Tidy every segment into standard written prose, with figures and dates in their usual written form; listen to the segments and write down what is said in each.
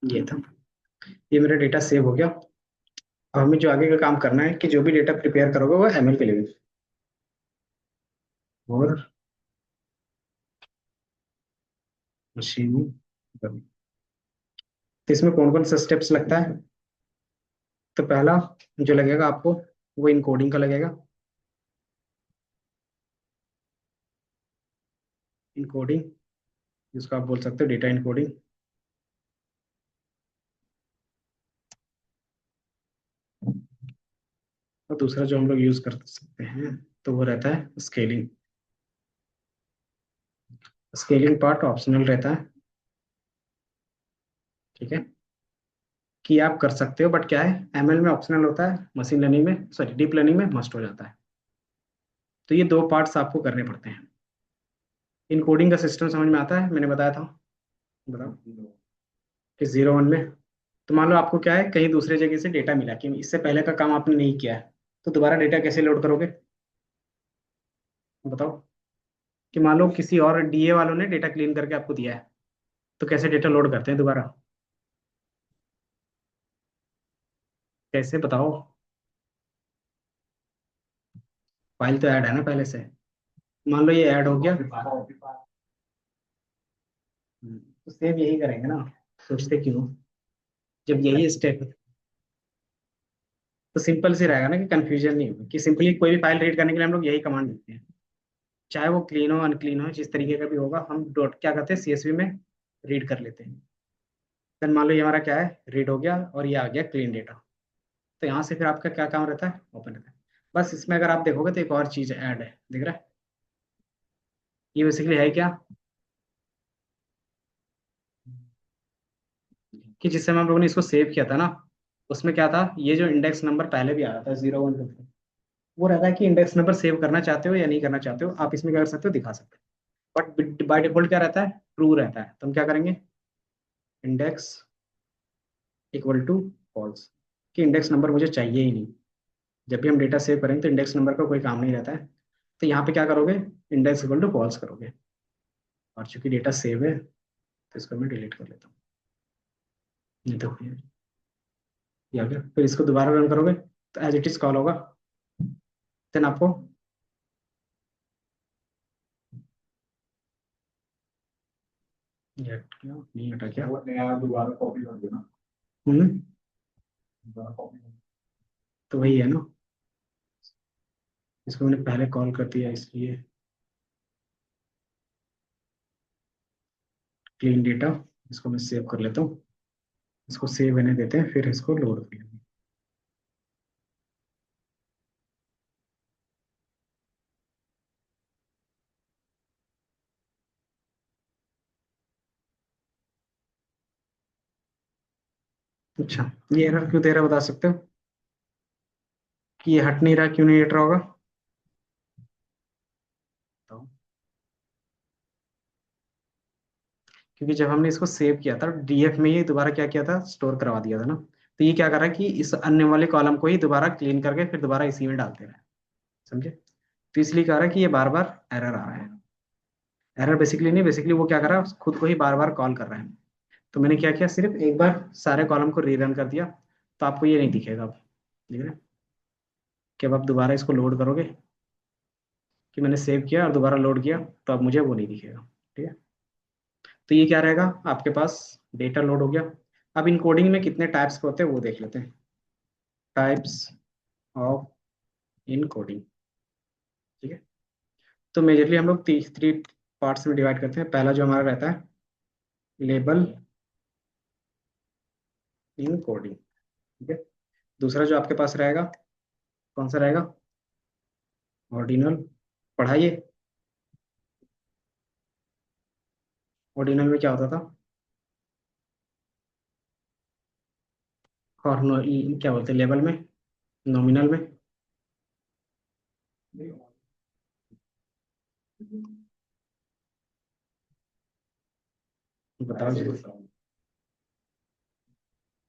ये था। ये मेरा डेटा सेव हो गया। अब हमें जो आगे का काम करना है कि जो भी डेटा प्रिपेयर करोगे वो एमएल के लिए। और मशीन, तो इसमें कौन कौन सा स्टेप्स लगता है? तो पहला जो लगेगा आपको वो इनकोडिंग का लगेगा। इनकोडिंग, जिसको आप बोल सकते हो डेटा इनकोडिंग। और दूसरा जो हम लोग यूज कर सकते हैं तो वो रहता है स्केलिंग। स्केलिंग पार्ट ऑप्शनल रहता है, ठीक है, कि आप कर सकते हो, बट क्या है, एमएल में ऑप्शनल होता है, मशीन लर्निंग में, सॉरी डीप लर्निंग में मस्ट हो जाता है। तो ये दो पार्ट्स आपको करने पड़ते हैं। इनकोडिंग का सिस्टम समझ में आता है, मैंने बताया था, बताओ, कि 0 1 में। तो मान लो आपको क्या है, कहीं दूसरे जगह से डेटा मिला कि इससे पहले का काम आपने नहीं किया है, तो दोबारा डेटा कैसे लोड करोगे? बताओ। कि मान लो किसी और डीए वालों ने डेटा क्लीन करके आपको दिया है, तो कैसे डेटा लोड करते हैं दोबारा? कैसे बताओ? फाइल तो ऐड है ना पहले से। मान लो ये ऐड हो गया। तो सेम यही करेंगे ना। सोचते क्यों? जब यही स्टेप, तो सिंपल से रहेगा ना, कि कंफ्यूजन नहीं होगा, कि सिंपली कोई भी फाइल रीड करने के लिए हम लोग यही कमांड देते हैं। चाहे वो क्लीन हो अनक्लीन हो, जिस तरीके का भी होगा, हम डॉट क्या करते हैं, सीएसवी में रीड कर लेते हैं। देन मान लो ये हमारा क्या है, रीड हो गया और ये आ गया क्लीन डेटा। तो यहाँ से फिर आपका क्या काम रहता है, ओपन रहता है। बस इसमें अगर आप देखोगे तो एक और चीज ऐड है, दिख रहा है? ये बेसिकली है क्या, कि जिस समय हम लोगों ने इसको सेव किया था ना, उसमें क्या था, ये जो इंडेक्स नंबर पहले भी आ रहा था 0 1 2, वो रहता है कि इंडेक्स नंबर सेव करना चाहते हो या नहीं करना चाहते हो, आप इसमें क्या कर सकते हो, दिखा सकते हो। बट बाय डिफॉल्ट क्या रहता है, ट्रू रहता है। तो हम क्या करेंगे, इंडेक्स इक्वल टू फॉल्स, कि इंडेक्स नंबर मुझे चाहिए ही नहीं। जब भी हम डेटा सेव करेंगे तो इंडेक्स नंबर का कोई काम नहीं रहता है। तो यहाँ पे क्या करोगे, इंडेक्स इक्वल टू फॉल्स करोगे। और चूंकि डेटा सेव है तो इसको मैं डिलीट कर लेता हूँ। नहीं तो ये आ गया, फिर इसको दोबारा रन करोगे तो एज इट इज कॉल होगा। देन आपको, ये हट गया, नहीं हटा क्या, वो नया दोबारा कॉपी कर देना। हम्म। दोबारा कॉपी, तो वही है ना, इसको मैंने पहले कॉल कर दिया इसलिए। क्लीन डेटा, इसको मैं सेव कर लेता हूँ। इसको सेव होने देते हैं, फिर इसको लोड कर लेंगे। अच्छा, ये एरर क्यों दे रहा है बता सकते हो, कि ये हट नहीं रहा, क्यों नहीं हट रहा होगा? तो क्योंकि जब हमने इसको सेव किया था डीएफ में, ये दोबारा क्या किया था, स्टोर करवा दिया था ना। तो ये क्या कर रहा है कि इस अन्य वाले कॉलम को ही दोबारा क्लीन करके फिर दोबारा इसी में डालते रहे। समझे? तो इसलिए कह रहा है कि ये बार बार एरर आ रहा है। एरर बेसिकली नहीं, बेसिकली वो क्या कर रहा है, खुद को ही बार बार कॉल कर रहा है। तो मैंने क्या किया, सिर्फ एक बार सारे कॉलम को रीरन कर दिया, तो आपको ये नहीं दिखेगा अब। ठीक है? कि अब आप दोबारा इसको लोड करोगे, कि मैंने सेव किया और दोबारा लोड किया, तो अब मुझे वो नहीं दिखेगा। ठीक है? तो ये क्या रहेगा आपके पास, डेटा लोड हो गया। अब इनकोडिंग में कितने टाइप्स होते हैं वो देख लेते हैं। Types of encoding. ठीक है? तो मेजरली हम लोग थ्री पार्ट्स में डिवाइड करते हैं। पहला जो हमारा रहता है, लेबल इनकोडिंग। ठीक है? दूसरा जो आपके पास रहेगा, कौन सा रहेगा, ऑर्डिनल। पढ़ाइए। ऑर्डिनल में क्या होता था, और क्या बोलते हैं लेवल में, नॉमिनल में। बताओ जी।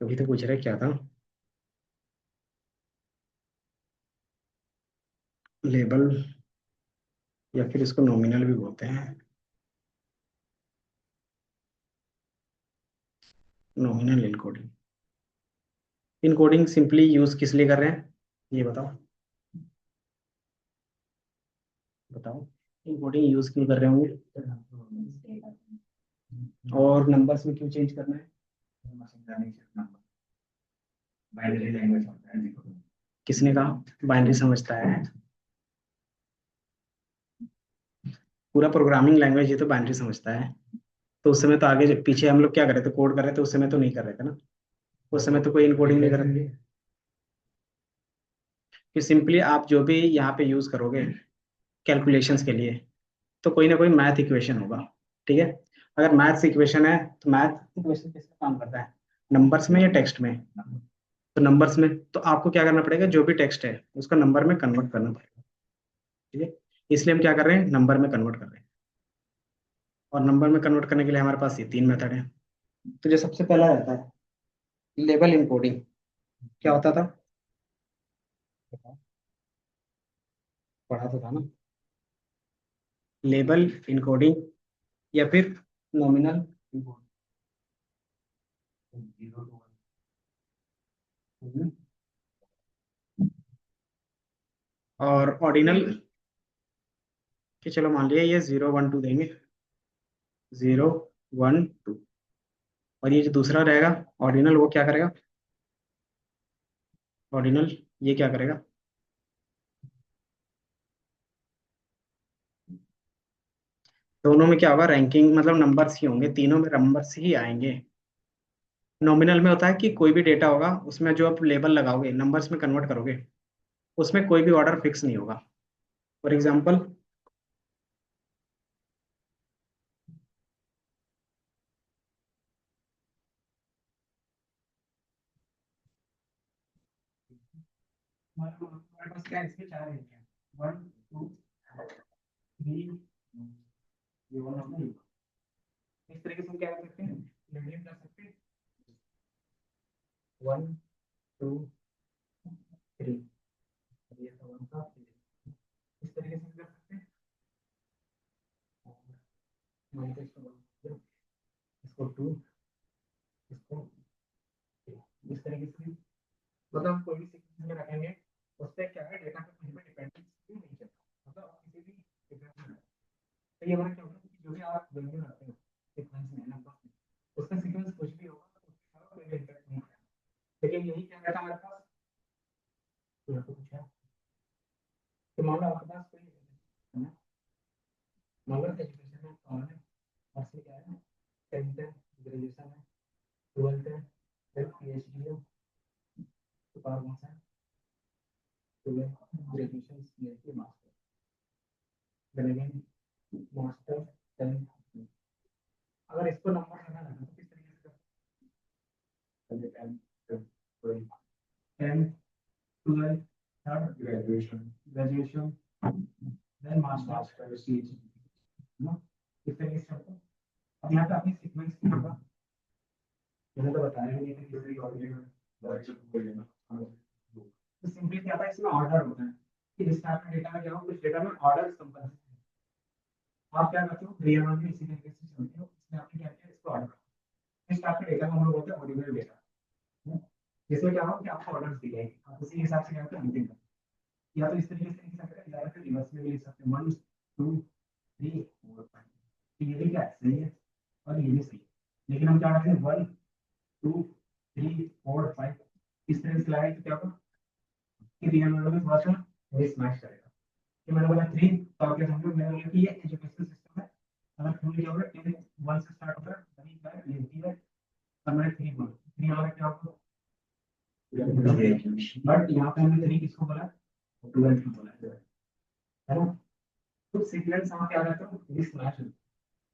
कभी तो पूछ रहे क्या था, लेबल, या फिर इसको नॉमिनल भी बोलते हैं। Nominal encoding. Encoding simply use किस लिए कर रहे हैं, ये बताओ। बताओ इनकोडिंग यूज क्यों कर रहे होंगे, और नंबर्स में क्यों चेंज करना है। बाइनरी लैंग्वेज होता है। किसने कहा बाइनरी समझता है, पूरा प्रोग्रामिंग लैंग्वेज ये तो बाइनरी समझता है। तो उस समय तो आगे जब पीछे हम लोग क्या कर रहे थे, कोड कर रहे थे, उस समय तो नहीं कर रहे थे ना, उस समय तो कोई इनकोडिंग नहीं कर रहे थे। कि सिंपली आप जो भी यहाँ पे यूज करोगे कैलकुलेशंस के लिए, तो कोई ना कोई मैथ इक्वेशन होगा। ठीक है, अगर मैथ्स इक्वेशन है तो मैथ इक्वेशन किस पे काम करता है, नंबर्स में या टेक्स्ट में। तो नंबर्स में तो आपको क्या करना पड़ेगा, जो भी टेक्स्ट है उसको नंबर में कन्वर्ट करना पड़ेगा। ठीक है, इसलिए हम क्या कर रहे हैं, नंबर में कन्वर्ट कर रहे हैं। और नंबर में कन्वर्ट करने के लिए हमारे पास ये तीन मेथड है। तो जो सबसे पहला रहता है लेबल इनकोडिंग, क्या होता था, पढ़ा तो था ना, लेबल इनकोडिंग या फिर नॉमिनल इनकोडिंग और ऑर्डिनल। कि चलो मान लिया ये 0 1 2 देंगे, 0 1 2, और ये जो दूसरा रहेगा ऑर्डिनल, वो क्या करेगा, ऑर्डिनल ये क्या करेगा, दोनों में क्या होगा, रैंकिंग मतलब नंबर्स ही होंगे, तीनों में नंबर्स ही आएंगे। नॉमिनल में होता है कि कोई भी डेटा होगा उसमें जो आप लेबल लगाओगे नंबर्स में कन्वर्ट करोगे, उसमें कोई भी ऑर्डर फिक्स नहीं होगा। फॉर एग्जाम्पल, हमारे पास क्या है, इसके चार हैं, 1 2 3, ये वाला नहीं। इस तरीके से हम क्या कर सकते हैं, लेबलिंग कर सकते हैं, 1 2 3, ये तो 1 था 3, इस तरीके से हम कर सकते हैं। माइनस इसको 2, इसको 3, इस तरीके से मतलब कोई भी सीक्वेंस में रखेंगे, उससे क्या है, डेटा पे कहीं पे डिपेंडेंसी नहीं चलता, मतलब आप किसी भी सीक्वेंस में तो ये हमारा क्या होगा कि जो भी आप वैल्यू रखते हो सीक्वेंस में नंबर में, उसका सीक्वेंस कुछ भी होगा तो उसका कोई इम्पैक्ट नहीं है। लेकिन यही क्या रहता है हमारे पास, तो आपको कुछ है कि मान लो आपके पास कोई है ना, मान लो एजुकेशन में कौन है, और से क्या है, 10th है, ग्रेजुएशन है, 12th है, फिर पीएचडी है, तो पावर कौन सा है, 12 graduation PhD master, then again master 10th। अगर इसको नंबर करना है तो किस तरीके से कर सकते हैं, 10 12 third graduation then master PhD ना, इस तरीके से होता है। अब यहाँ पे आपने सीक्वेंस की होगा, मैंने तो बताया नहीं कि किसी ऑर्डर, तो सिंपली क्या होता है, इसमें ऑर्डर होता है कि इस टाइप का डेटा में क्या हो, कुछ डेटा में ऑर्डर कंपल्सरी है। आप क्या करते हो, क्रिया में इसी तरीके से चलते हो, इसमें आपने क्या किया, इसको ऑर्डर, इस टाइप का डेटा को हम लोग बोलते हैं ऑर्डिनल डेटा। इसमें क्या हो कि आपको ऑर्डर दिए जाएंगे, आप उसी हिसाब से क्या करते हैं, या तो इस तरीके से लिख सकते हैं, या फिर रिवर्स में भी लिख सकते हैं, 1 2 3 4 5, तो ये भी क्या है, सही है, और ये भी सही है। लेकिन हम क्या करते हैं, 1 2 3 4 5 इस तरह से लगाए तो क्या होगा कि रियल नंबर में थोड़ा सा मिसमैच करेगा। कि मैंने बोला 3, तो आप क्या समझो, मैंने बोला कि ये एजुकेशन सिस्टम है, अगर 2 क्या होगा, 10 1 से स्टार्ट होता है, तभी क्या है, ये है, और मैंने 3 बोला, 3 वाला क्या होगा, बट यहाँ पे हमने 3 किसको बोला, 12 को बोला है ना। तो सीक्वेंस हम क्या करते हैं, मिसमैच होता है,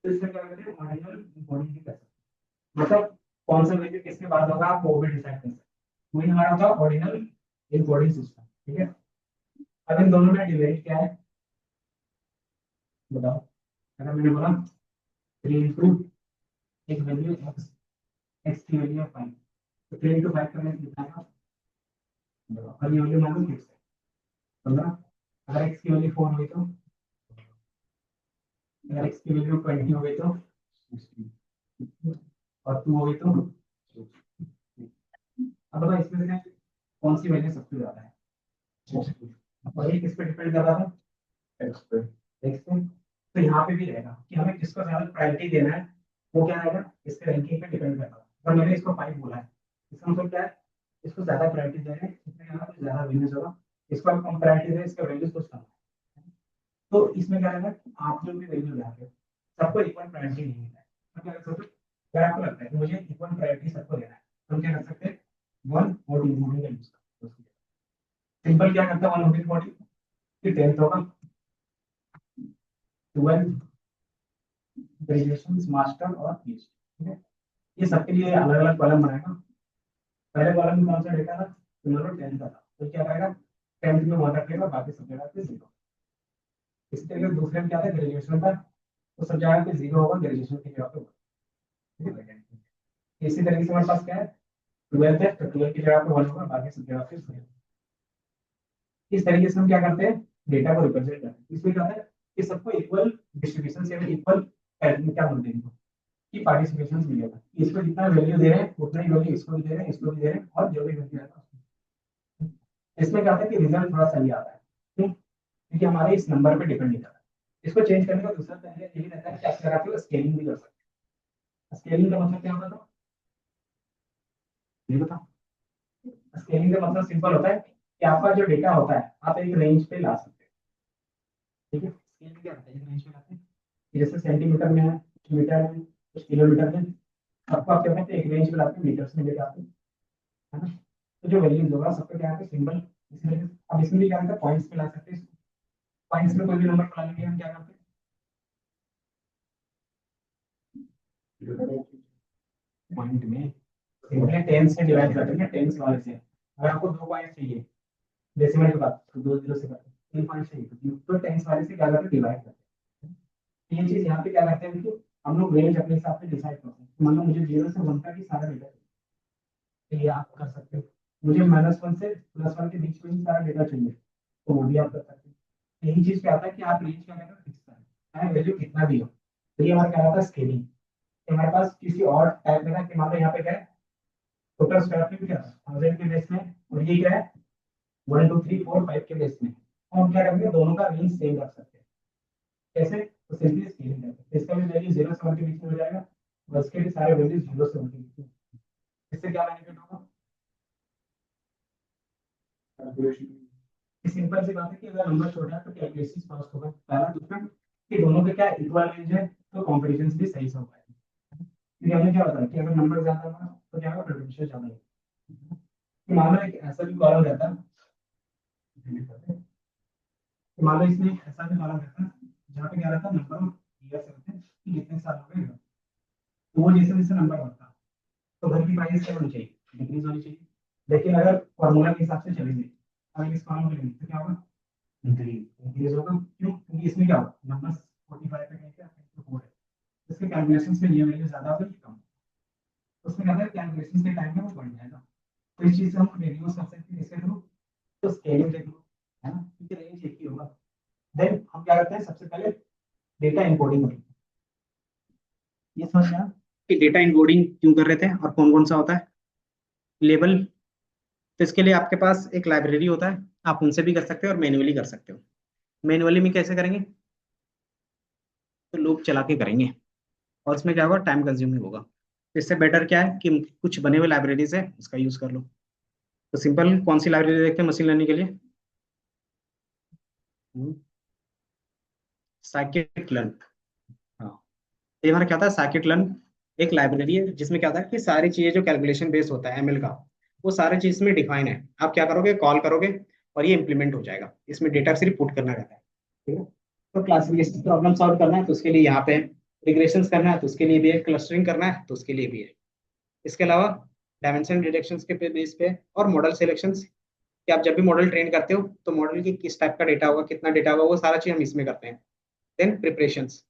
तो इसमें क्या करते हैं, ऑर्डिनल इनकोडिंग भी कर सकते हैं, मतलब कौन सा वैल्यू किसके बाद होगा आप वो भी डिसाइड कर सकते हैं। वही हमारा होगा ऑर्डिनल इनकोडिंग सिस्टम। ठीक है, अब इन दोनों में डिवाइड क्या है, बताओ। अगर मैंने बोला 3 इंटू एक वैल्यू एक्स, एक्स की वैल्यू है 5, तो 3 इंटू 5 करने से कितना आएगा, और ये वैल्यू मान लो 6 है, 15। अगर एक्स की वैल्यू 4 हुई तो, अगर एक्स की वैल्यू 20 हो गई तो, और 2 हो गई तो, कौन सी वैल्यू सबसे ज्यादा है, और ये किस पे डिपेंड कर रहा था, एक्स पे, एक्स पे। तो यहाँ पे भी रहेगा कि हमें किसको ज्यादा प्रायोरिटी देना है, वो क्या रहेगा, इसके रैंकिंग पे डिपेंड करता है। और मैंने इसको 5 बोला है, इसका मतलब क्या है, इसको ज्यादा प्रायोरिटी दे रहे हैं, इसमें यहाँ पे ज्यादा वैल्यूज होगा, इसको हम कम प्रायोरिटी दे रहे हैं, इसका वैल्यूज कुछ कम है। तो इसमें क्या रहेगा कि आप जो भी वैल्यू लगा रहे हो सबको इक्वल प्रायोरिटी नहीं मिलता है। तो क्या कर सकते हो, अगर आपको लगता है कि मुझे इक्वल प्रायोरिटी सबको देना है, तो हम क्या कर सकते हैं, वन और डिमोडिंग का यूज करते हैं। सिंपल क्या करता है, वन और डिमोडिंग कि 10th होगा, 12 ग्रेजुएशन मास्टर और पीएचडी, ठीक है। ये सबके लिए अलग अलग कॉलम बनाएगा। पहले कॉलम में कौन सा डेटा था, तुम्हारा 10th का था, तो क्या रहेगा, 10th में वन रखेगा, बाकी सब जगह पे जीरो। इसी तरह दूसरे में क्या था, ग्रेजुएशन का, तो सब जगह पे जीरो होगा, ग्रेजुएशन की जगह पे वन, ठीक है। इसी तरीके से हमारे पास क्या है, 12th है, तो 12 की जगह पे वन होगा, बाकी सब जगह पे जीरो। इस तरीके से हम क्या करते हैं, डेटा को रिप्रेजेंट करते हैं। इसमें क्या है कि सबको इक्वल डिस्ट्रीब्यूशन से इक्वल क्या बोलते हैं कि पार्टिसिपेशन मिलेगा। इसको जितना वैल्यू दे रहे हैं उतना ही वैल्यू इसको भी दे रहे हैं, इसको भी दे रहे हैं, और जो भी वैल्यू आएगा इसमें क्या होता है कि रिजल्ट थोड़ा सही आता है, क्यों, क्योंकि हमारे इस नंबर पे डिपेंड नहीं करता। इसको चेंज करने का दूसरा तरीका यही रहता है कि अक्सर आप स्केलिंग भी कर सकते हैं। स्केलिंग का मतलब क्या होता है, ये बता। स्केलिंग का मतलब सिंपल होता है कि आपका जो डेटा होता है आप एक रेंज पे ला सकते हैं, ठीक है। स्केलिंग क्या होता है, एक रेंज पे लाते हैं, जैसे सेंटीमीटर में है, कुछ मीटर में, कुछ किलोमीटर में, आपको आप क्या कहते हैं एक रेंज पे लाते हैं, मीटर्स में लेके आते हैं, है ना। तो जो वैल्यूज होगा सबका क्या है सिंबल, इसमें अब इसमें भी क्या होता है पॉइंट्स पे ला सकते हैं। पॉइंट्स में कोई भी नंबर को लाने के लिए हम क्या करते हैं, पॉइंट में सिंपली 10 से डिवाइड कर देंगे, 10 वाले से। अगर आपको 2 पॉइंट चाहिए डेसिमल के बाद, तो 2 जीरो से करते हैं, 3 पॉइंट चाहिए तो 10 वाले से क्या करते हैं, डिवाइड करते हैं। ये चीज यहाँ पे क्या करते हैं, देखिए हम लोग रेंज अपने हिसाब से डिसाइड करते हैं। मान लो मुझे 0 से 1 तक ही सारा डेटा चाहिए, तो ये आप कर सकते हो। मुझे -1 से +1 के बीच में ही सारा डेटा चाहिए, तो वो भी आप कर सकते हैं। यही चीज क्या आता है कि आप रेंज क्या करना फिक्स करें, चाहे वैल्यू कितना भी हो। तो ये हमारा क्या होता है स्केलिंग। हमारे पास किसी और टाइप में ना कि मान लो यहाँ पे क्या है, टोटल स्क्वायर फीट क्या है 1000 के बेस में, और ये क्या है 1 2 3 4 5 के बेस में। और हम क्या करेंगे, दोनों का रेंज सेम रख सकते हैं। कैसे, तो सिंपली स्केलिंग करते हैं। इसका भी वैल्यू 0 से 1 के बीच में हो जाएगा, और इसके भी सारे वैल्यू 0 से 1 के बीच में। इससे क्या बेनिफिट होगा, कैलकुलेशन। सिंपल सी बात है कि अगर नंबर छोटा है तो कैलकुलेशन फास्ट होगा, पहला। दूसरा कि दोनों के क्या इक्वल रेंज है, तो कॉम्पिटिशन भी सही से हो पाएगा। क्योंकि हमें क्या होता है कि अगर नंबर ज्यादा होगा तो क्या होगा, प्रोटेंशियल ज्यादा होगा। तो मान लो एक ऐसा भी कॉलम रहता है, तो मान लो इसमें ऐसा भी कॉलम रहता है जहाँ पे क्या रहता है, नंबर ऑफ ईयर्स रहते हैं कि कितने साल हो गए। तो वो जैसे जैसे नंबर बढ़ता है तो घर की प्राइस क्या होनी चाहिए, डिक्रीज होनी चाहिए। लेकिन अगर फॉर्मूला के हिसाब से चलेंगे, अगर इस कॉलम को लेंगे तो क्या होगा, इंक्रीज इंक्रीज होगा। क्यों, क्योंकि इसमें क्या होगा, नंबर 45 पे कहीं क्या 4 है, इसके कैलकुलेशन में ये वैल्यू ज्यादा होगी कि कम, उसमें क्या है कैलकुलेशन के टाइम में वो बढ़ जाएगा। तो इस चीज से हम रिड्यूस कर सकते हैं इसके थ्रू। तो स्केलिंग देख लो, है ना, क्योंकि रेंज एक ही होगा। देन हम क्या करते हैं, सबसे पहले डेटा इनकोडिंग करेंगे। ये समझ में आया कि डेटा इनकोडिंग क्यों कर रहे थे और कौन कौन सा होता है, लेबल। तो इसके लिए आपके पास एक लाइब्रेरी होता है, आप उनसे भी कर सकते हो और मैन्युअली कर सकते हो। मैन्युअली में कैसे करेंगे, तो लोग चला के करेंगे, और उसमें क्या होगा, टाइम कंज्यूमिंग होगा। तो इससे बेटर क्या है कि कुछ बने हुए लाइब्रेरीज है उसका यूज कर लो। तो सिंपल कौन सी लाइब्रेरी देखते हैं मशीन लर्निंग के लिए, साइकिट लर्न। हाँ, ये हमारा क्या होता है, साइकिट लर्न एक लाइब्रेरी है जिसमें क्या होता है कि सारी चीजें जो कैलकुलेशन बेस्ड होता है एमएल का, वो सारी चीज में डिफाइन है। आप क्या करोगे, कॉल करोगे और ये इंप्लीमेंट हो जाएगा। इसमें डेटा सिर्फ पुट करना रहता है, ठीक है। तो क्लासिफिकेशन प्रॉब्लम सॉल्व करना है तो उसके लिए यहाँ पे है, रिग्रेशंस करना है तो उसके लिए भी है, क्लस्टरिंग करना है तो उसके लिए भी है। इसके अलावा डायमेंशन डिटेक्शन के बेस पे और मॉडल सिलेक्शन, कि आप जब भी मॉडल ट्रेन करते हो तो मॉडल की किस टाइप का डेटा होगा, कितना डेटा होगा, वो सारा चीज हम इसमें करते हैं। देन प्रिपरेशंस,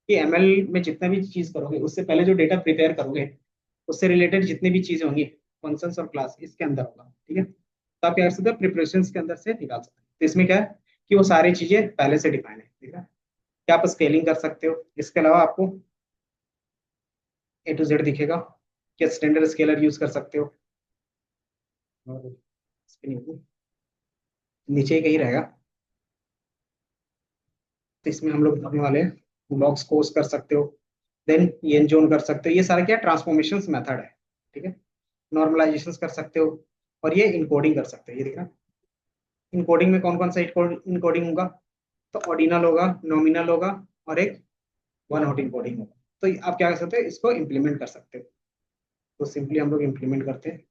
कि एमएल में जितना भी चीज करोगे उससे पहले जो डेटा प्रिपेयर करोगे उससे रिलेटेड जितनी भी चीजें होंगी, फंक्शंस और क्लास इसके अंदर होगा, ठीक है। तो आप क्या कर सकते हो, प्रिपरेशंस के अंदर से निकाल सकते हो। तो इसमें क्या है कि वो सारी चीजें पहले से डिफाइन है, ठीक है। क्या आप स्केलिंग कर सकते हो, इसके अलावा आपको A to Z दिखेगा, क्या स्टैंडर्ड स्केलर यूज कर सकते हो, नहीं होगी, नीचे ही कहीं रहेगा। तो इसमें हम लोग करने वाले हैं ब्लॉक्स कोर्स कर सकते हो, देन ये जोन कर सकते हो, ये सारा क्या ट्रांसफॉर्मेशन मेथड है। ठीक है, नॉर्मलाइजेशन कर सकते हो, और ये इनकोडिंग कर सकते हो। ये दिख रहा है, इनकोडिंग में कौन कौन सा इनकोडिंग होगा, तो ऑर्डिनल होगा, नॉमिनल होगा, और एक वन हॉट इनकोडिंग होगा। तो आप क्या कर सकते हो, इसको इम्प्लीमेंट कर सकते हो। तो सिंपली हम लोग इम्प्लीमेंट करते हैं।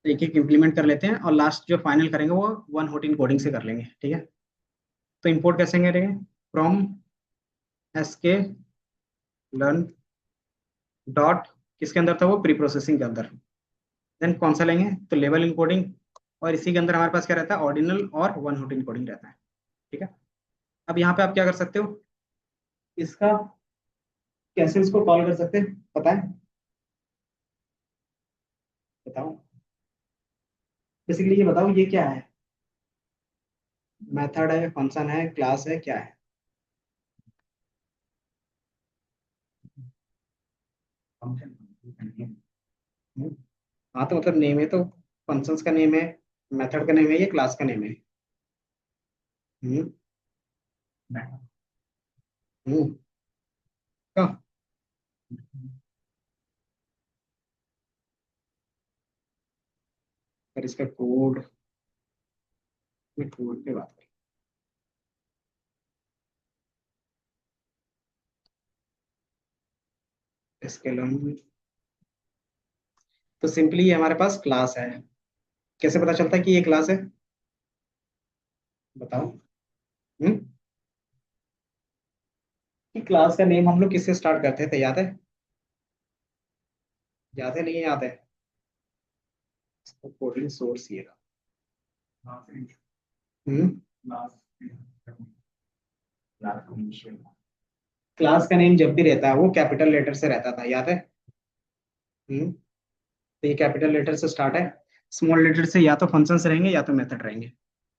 एक एक इम्प्लीमेंट कर लेते हैं, और लास्ट जो फाइनल करेंगे वो वन हॉट इनकोडिंग से कर लेंगे। ठीक है, तो इंपोर्ट कैसे करेंगे, फ्रॉम एस के लर्न डॉट, किसके अंदर था वो, प्री प्रोसेसिंग के अंदर। देन कौन सा लेंगे, तो लेवल इनकोडिंग, और इसी के अंदर हमारे पास क्या रहता है, ऑर्डिनल और वन हॉट इनकोडिंग रहता है। ठीक है, अब यहाँ पे आप क्या कर सकते हो, इसका कैसे इसको कॉल कर सकते हैं, पता है, बताओ। बेसिकली ये बताओ, ये क्या है, मेथड है, फंक्शन है, क्लास है, क्या है। फंक्शन। हाँ, तो मतलब नेम है तो फंक्शंस का नेम है, मेथड का नेम है, ये क्लास का नेम है। हम्म। हम्म। कहाँ? पर इसका कोड, में कोड पे बात करें। इसके लिए तो सिंपली ये हमारे पास क्लास है। कैसे पता चलता है कि ये क्लास है, बताओ। हम्म, कि क्लास का नेम हम लोग किससे स्टार्ट करते थे, याद है, याद है, नहीं याद है। कोडिंग सोर्स ये रहा। हम्म, क्लास का नेम जब भी रहता है वो कैपिटल लेटर से रहता था, याद है। हम्म, तो ये कैपिटल लेटर से स्टार्ट है, स्मॉल लेटर से या तो फंक्शंस रहेंगे या तो मेथड रहेंगे।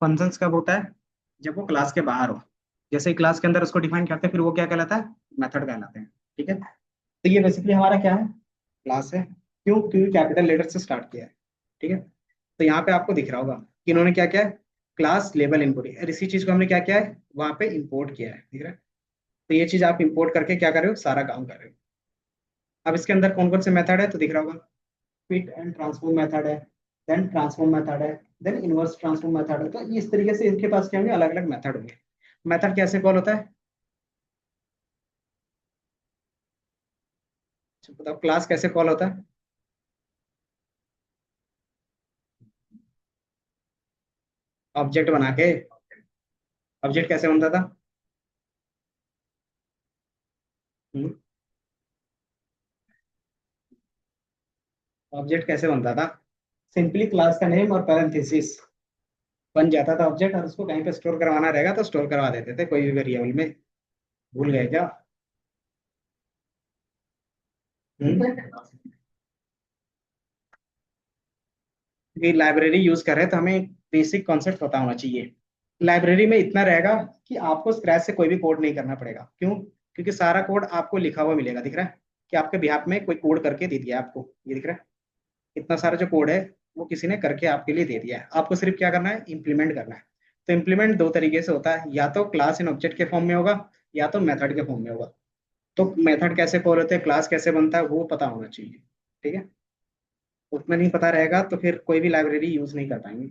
फंक्शंस कब होता है, जब वो क्लास के बाहर हो, जैसे ही क्लास के अंदर उसको डिफाइन करते हैं फिर वो क्या कहलाता है, मेथड कहलाते हैं। ठीक है, तो ये बेसिकली हमारा क्या है, क्लास है। क्यों, क्योंकि कैपिटल लेटर से स्टार्ट किया है। ठीक है, तो यहाँ पे आपको दिख रहा होगा कि इन्होंने क्या किया है, क्लास लेबल इनपुट, और इसी चीज को हमने क्या किया है, वहां पे इंपोर्ट किया है, दिख रहा है। तो ये चीज आप इंपोर्ट करके क्या कर रहे हो, सारा काम कर रहे हो। अब इसके अंदर कौन कौन से मेथड है, तो दिख रहा होगा, फिट एंड ट्रांसफॉर्म मेथड है, देन ट्रांसफॉर्म मेथड है, देन इनवर्स ट्रांसफॉर्म मेथड है। तो इस तरीके से इनके पास क्या होंगे, अलग अलग मेथड होंगे। मेथड कैसे कॉल होता है, अच्छा, बताओ क्लास कैसे कॉल होता है, ऑब्जेक्ट बना के। ऑब्जेक्ट कैसे बनता था, ऑब्जेक्ट कैसे बनता था, सिंपली क्लास का नेम और पैरेंथेसिस बन जाता था ऑब्जेक्ट, और उसको कहीं पे स्टोर करवाना रहेगा तो स्टोर करवा देते थे कोई भी वेरिएबल में। भूल गए क्या। हम्म, ये लाइब्रेरी यूज कर रहे हैं तो हमें बेसिक कॉन्सेप्ट पता होना चाहिए। लाइब्रेरी में इतना रहेगा कि आपको स्क्रैच से कोई भी कोड नहीं करना पड़ेगा। क्यों, क्योंकि सारा कोड आपको लिखा हुआ मिलेगा, दिख रहा है कि आपके बिहाफ में कोई कोड करके दे दिया है आपको, ये दिख रहा है। इतना सारा जो कोड है वो किसी ने करके आपके लिए दे दिया है, आपको सिर्फ क्या करना है, इम्प्लीमेंट करना है। तो इम्प्लीमेंट दो तरीके से होता है, या तो क्लास इन ऑब्जेक्ट के फॉर्म में होगा, या तो मेथड के फॉर्म में होगा। तो मेथड कैसे कॉल होते हैं, क्लास कैसे बनता है, वो पता होना चाहिए। ठीक है, उतना नहीं पता रहेगा तो फिर कोई भी लाइब्रेरी यूज नहीं कर पाएंगे।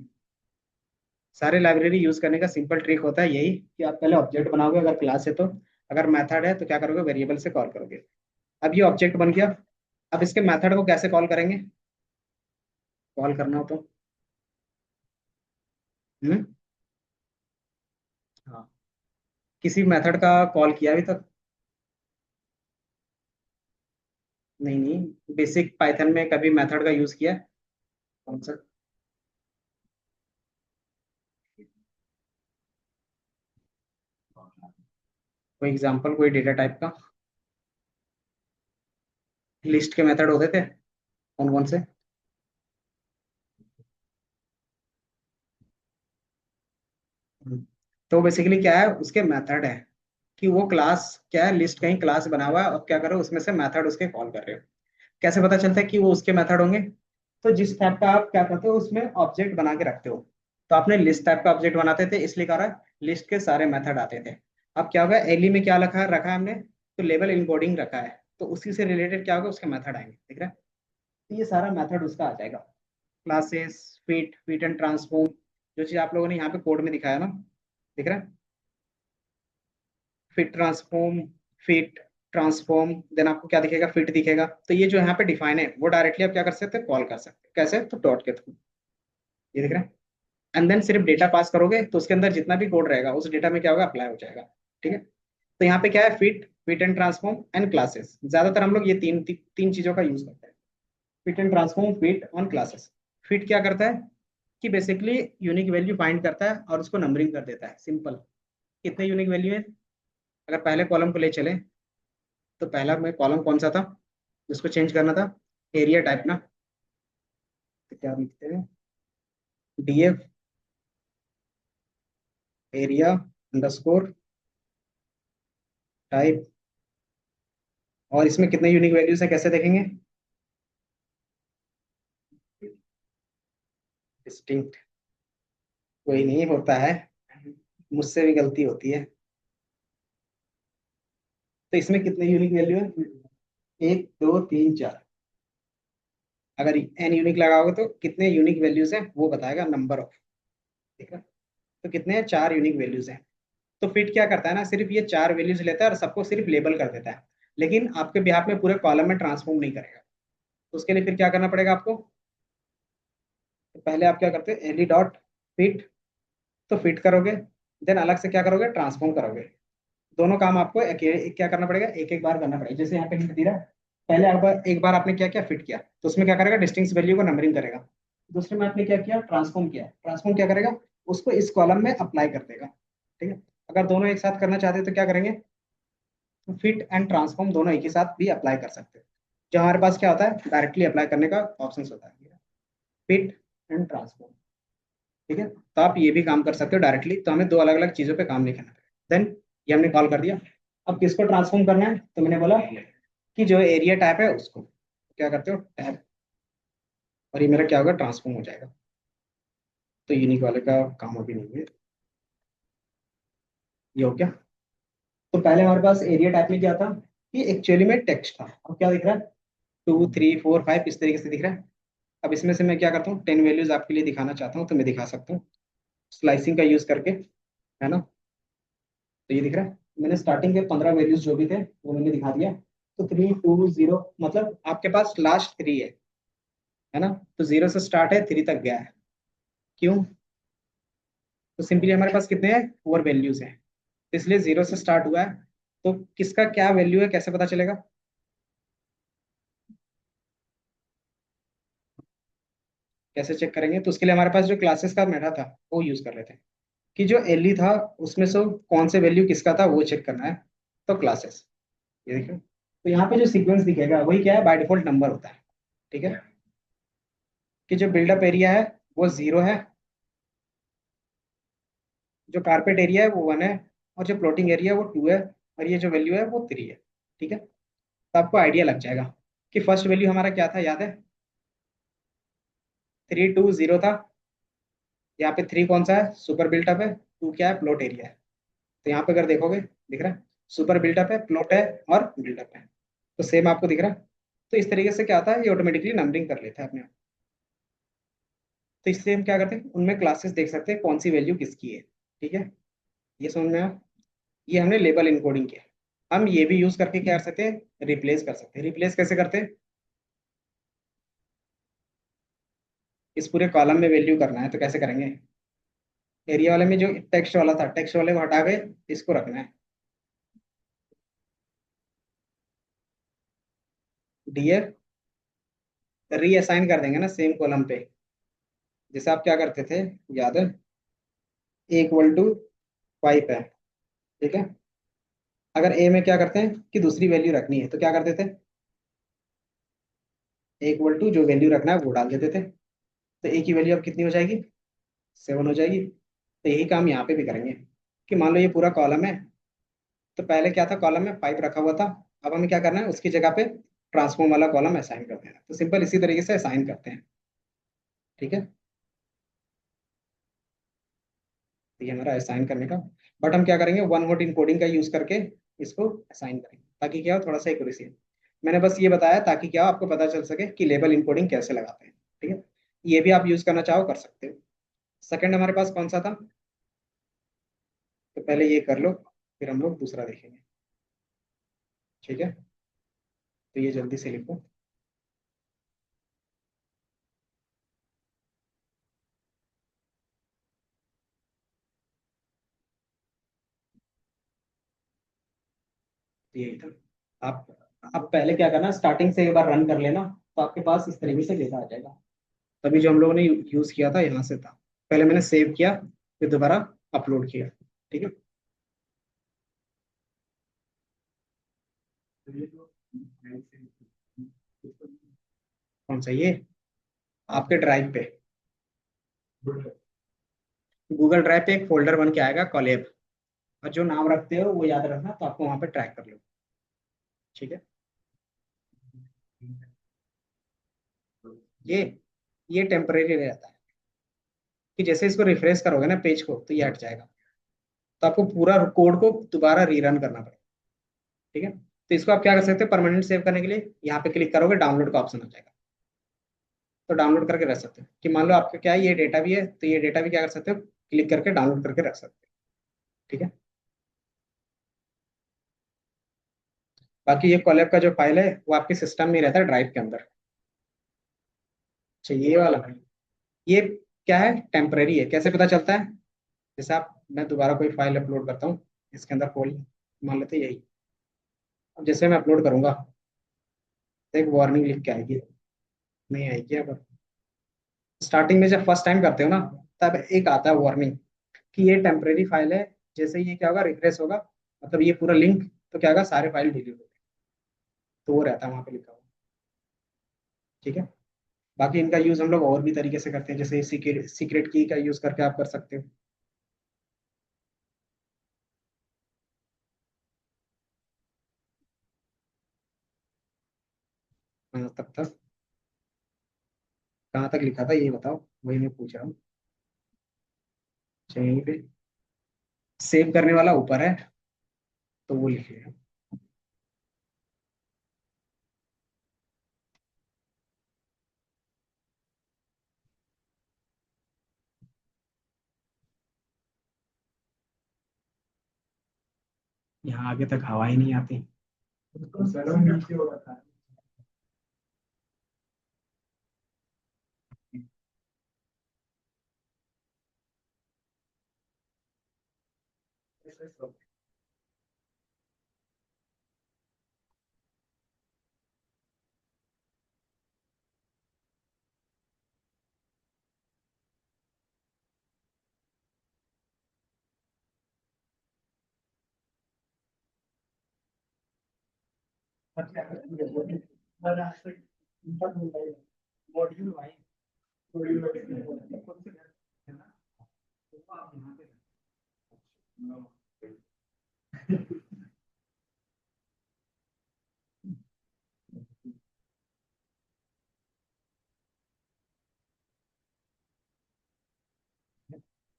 सारे लाइब्रेरी यूज करने का सिंपल ट्रिक होता है यही, कि आप पहले ऑब्जेक्ट बनाओगे अगर क्लास है तो, अगर मेथड है तो क्या करोगे, वेरिएबल से कॉल करोगे। अब ये ऑब्जेक्ट बन गया, अब इसके मेथड को कैसे कॉल करेंगे, कॉल करना हो तो। हम्म, हाँ, किसी मेथड का कॉल किया अभी तक, नहीं नहीं, बेसिक पाइथन में कभी मेथड का यूज किया है, कौन सा, कोई एग्जांपल, कोई डेटा टाइप का, लिस्ट के मेथड होते थे, कौन कौन से। हम्म, तो बेसिकली क्या है, उसके मेथड है कि वो क्लास क्या है, लिस्ट कहीं क्लास बना हुआ है, अब क्या करो उसमें से मेथड उसके कॉल कर रहे हो। कैसे पता चलता है कि वो उसके मेथड होंगे? तो जिस टाइप का आप क्या करते हो उसमें ऑब्जेक्ट बना के रखते हो। तो आपने लिस्ट टाइप का ऑब्जेक्ट बनाते थे, इसलिए कह रहा है लिस्ट के सारे मेथड आते थे। अब क्या होगा, एली में क्या रखा है हमने, तो लेवल इनकोडिंग रखा है, तो उसी से रिलेटेड क्या होगा, उसके मेथड आएंगे, ठीक है। तो ये सारा मेथड उसका आ जाएगा। Classes, fit, fit and transform, जो चीज आप लोगों ने यहाँ पे कोड में दिखाया ना, दिख रहा है, fit transform, fit transform, then आपको क्या दिखेगा, फिट दिखेगा। तो ये जो यहाँ पे डिफाइन है वो डायरेक्टली आप क्या कर सकते हैं, कॉल कर सकते हैं। कैसे, तो डॉट के थ्रू, ये दिख रहा है। एंड देन सिर्फ डेटा पास करोगे तो उसके अंदर जितना भी कोड रहेगा उस डेटा में क्या होगा, अप्लाई हो जाएगा, ठीक है। तो यहाँ पे क्या है, fit, fit and transform and classes, ज्यादातर हम लोग ये तीन चीजों का यूज करते हैं। Fit and transform, fit on classes. Fit क्या करता है कि बेसिकली यूनिक वैल्यू फाइंड करता है और उसको नंबरिंग कर देता है, सिंपल। कितने यूनिक वैल्यू है, अगर पहले कॉलम को ले चले, तो पहला में कॉलम कौन सा था जिसको चेंज करना था, एरिया टाइप ना। तो क्या लिखते हैं, डीएफ एरिया अंडरस्कोर टाइप। और इसमें कितने यूनिक वैल्यूज है कैसे देखेंगे, डिस्टिंक्ट, कोई नहीं होता है, मुझसे भी गलती होती है। तो इसमें कितने यूनिक वैल्यू है, एक दो तीन चार। अगर एन यूनिक लगाओगे तो कितने यूनिक वैल्यूज हैं वो बताएगा, नंबर ऑफ, ठीक है। तो कितने हैं, चार यूनिक वैल्यूज हैं। तो फिट क्या करता है ना, सिर्फ ये चार वैल्यूज लेता है और सबको सिर्फ लेबल कर देता है, लेकिन आपके बिहाफ में पूरे कॉलम में ट्रांसफॉर्म नहीं करेगा। तो उसके लिए फिर क्या करना पड़ेगा आपको, तो पहले आप क्या करते हैं, एली डॉट फिट, तो फिट करोगे, देन अलग से क्या करोगे, ट्रांसफॉर्म करोगे। दोनों काम आपको क्या करना पड़ेगा, एक एक बार करना पड़ेगा। जैसे यहाँ पे हिंट दे रहा है, पहले आप एक बार आपने क्या किया, फिट किया, तो उसमें क्या करेगा, डिस्टिंक्ट वैल्यू को नंबरिंग करेगा। दूसरे में आपने क्या किया, ट्रांसफॉर्म किया, ट्रांसफॉर्म क्या करेगा, उसको इस कॉलम में अप्लाई कर देगा, ठीक है। अगर दोनों एक साथ करना चाहते हैं तो क्या करेंगे, तो फिट एंड ट्रांसफॉर्म दोनों एक ही साथ भी अप्लाई कर सकते हैं। जो हमारे पास क्या होता है, डायरेक्टली अप्लाई करने का ऑप्शन होता है, फिट एंड ट्रांसफॉर्म, ठीक है। तो आप ये भी काम कर सकते हो डायरेक्टली, तो हमें दो अलग अलग चीजों पे काम नहीं करना पड़ेगा। देन ये हमने कॉल कर दिया। अब किसको ट्रांसफॉर्म करना है, तो मैंने बोला कि जो एरिया टाइप है उसको क्या करते हो, टैब, और ये मेरा क्या होगा, ट्रांसफॉर्म हो जाएगा। तो यूनिक वाले का काम अभी नहीं है, ये हो गया। तो पहले हमारे पास एरिया टाइप में क्या था, कि एक्चुअली में टेक्स्ट था। अब क्या दिख रहा है, 2 3 4 5 इस तरीके से दिख रहा है। अब इसमें से मैं क्या करता हूँ, 10 वैल्यूज आपके लिए दिखाना चाहता हूँ, तो मैं दिखा सकता हूँ स्लाइसिंग का यूज करके, है ना। तो ये दिख रहा है, मैंने स्टार्टिंग के 15 वैल्यूज जो भी थे वो मैंने दिखा दिया। तो 3 2 0, मतलब आपके पास लास्ट 3 है ना। तो 0 से स्टार्ट है, 3 तक गया है। क्यों, तो सिंपली हमारे पास कितने हैं, 4 वैल्यूज हैं, इसलिए 0 से स्टार्ट हुआ है। तो किसका क्या वैल्यू है कैसे पता चलेगा, कैसे चेक करेंगे, तो उसके लिए हमारे पास जो क्लासेस का मेटा था वो यूज कर लेते हैं, कि जो एलई था उसमें से कौन से वैल्यू किसका था वो चेक करना है। तो क्लासेस, ये देखो, तो यहाँ पे जो सीक्वेंस दिखेगा वही क्या है, बाय डिफॉल्ट नंबर होता है, ठीक है। कि जो बिल्डअप एरिया है वो 0 है, जो कारपेट एरिया है वो 1 है, और जो प्लॉटिंग एरिया है वो 2 है, और ये जो वैल्यू है वो 3 है, ठीक है। तो आपको आइडिया लग जाएगा कि फर्स्ट वैल्यू हमारा क्या था, याद है, 3 2 0 था। यहाँ पे 3 कौन सा है, सुपर बिल्टअप है, 2 क्या है, प्लॉट एरिया है। तो यहाँ पे अगर देखोगे, दिख रहा है, सुपर बिल्टअप है, प्लॉट है और बिल्टअप है, तो सेम आपको दिख रहा है। तो इस तरीके से क्या होता है, ये ऑटोमेटिकली नंबरिंग कर लेता है अपने आप। तो इससे हम क्या करते हैं, उनमें क्लासेस देख सकते हैं कौन सी वैल्यू किसकी है, ठीक है। ये समझ में आया, ये हमने लेबल इनकोडिंग किया। हम ये भी यूज करके क्या कर सकते हैं, रिप्लेस कर सकते हैं। रिप्लेस कैसे करते हैं, इस पूरे कॉलम में वैल्यू करना है तो कैसे करेंगे, एरिया वाले में जो टेक्स्ट वाला था, टेक्स्ट वाले को हटा के इसको रखना है, डीएफ रीअसाइन कर देंगे ना सेम कॉलम पे। जैसे आप क्या करते थे, याद है, इक्वल टू 5 है, ठीक है। अगर ए में क्या करते हैं कि दूसरी वैल्यू रखनी है तो क्या करते थे, इक्वल टू जो वैल्यू रखना है वो डाल देते थे। तो ए की वैल्यू अब कितनी हो जाएगी, 7 हो जाएगी। तो यही काम यहाँ पे भी करेंगे, कि मान लो ये पूरा कॉलम है, तो पहले क्या था, कॉलम में 5 रखा हुआ था, अब हमें क्या करना है, उसकी जगह पे ट्रांसफॉर्म वाला कॉलम असाइन कर देना। तो सिंपल इसी तरीके से असाइन करते हैं। ठीक है, तो ये हमारा असाइन करने का। बट हम क्या करेंगे, वन हॉट इनकोडिंग का यूज करके इसको असाइन करेंगे, ताकि क्या हो, थोड़ा सा एक्यूरेसी है। मैंने बस ये बताया ताकि क्या हो, आपको पता चल सके कि लेबल इनकोडिंग कैसे लगाते हैं। ठीक है, ये भी आप यूज करना चाहो कर सकते हो। सेकंड हमारे पास कौन सा था, तो पहले ये कर लो, फिर हम लोग दूसरा देखेंगे। ठीक है, तो ये जल्दी से लिखो। तो यही था। आप पहले क्या करना, स्टार्टिंग से एक बार रन कर लेना, तो आपके पास इस तरीके से डेटा आ जाएगा। तभी जो हम लोगों ने यूज किया था यहाँ से था। पहले मैंने सेव किया, फिर दोबारा अपलोड किया। ठीक है, कौन सा ये, आपके ड्राइव पे, गूगल ड्राइव पे एक फोल्डर बन के आएगा कॉलेब, और जो नाम रखते हो वो याद रखना, तो आपको वहां पे ट्रैक कर लो। ठीक है, ये ये टेम्परेरी रहता है, कि जैसे इसको रिफ्रेश करोगे ना पेज को, तो ये हट जाएगा। तो आपको पूरा कोड को दोबारा रीरन करना पड़ेगा। ठीक है, तो इसको आप क्या कर सकते हो, परमानेंट सेव करने के लिए यहाँ पे क्लिक करोगे, डाउनलोड का ऑप्शन आ जाएगा। तो डाउनलोड करके रख सकते हो, कि मान लो आपका क्या है, ये डेटा भी है, तो ये डेटा भी क्या कर सकते हो, क्लिक करके डाउनलोड करके रख सकते हो। ठीक है, बाकी ये कॉलेब का जो फाइल है वो आपके सिस्टम में रहता है, ड्राइव के अंदर। अच्छा, ये वाला है, ये क्या है, टेम्परेरी है। कैसे पता चलता है, जैसे आप, मैं दोबारा कोई फाइल अपलोड करता हूँ, इसके अंदर खोल, मान लेते हैं यही। अब जैसे मैं अपलोड करूंगा, तो एक वार्निंग लिख के आएगी, नहीं आएगी। अब स्टार्टिंग में जब फर्स्ट टाइम करते हो ना, तब एक आता है वार्निंग कि ये टेम्परेरी फाइल है। जैसे ही ये क्या होगा, रिफ्रेश होगा, मतलब ये पूरा लिंक, तो क्या होगा, सारे फाइल डिलीट हो गए। तो वो रहता है वहां पे लिखा हुआ। ठीक है, बाकी इनका यूज हम लोग और भी तरीके से करते हैं, जैसे सीक्रेट की का यूज करके आप कर सकते हो। तब तक कहाँ तक लिखा था ये बताओ, वही मैं पूछ रहा हूँ। अच्छा, यहीं पे सेव करने वाला ऊपर है, तो वो लिख लिया। यहाँ आगे तक हवा ही नहीं आती। उसको सर्वर नीचे हो रखा है। मॉड्यूल भाई,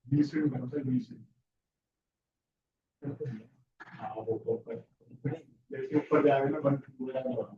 बीस मिनट बनता है, 20 मिनट। हाँ, वो ऊपर, जैसे ऊपर जाएगा ना बंद पूरा होगा।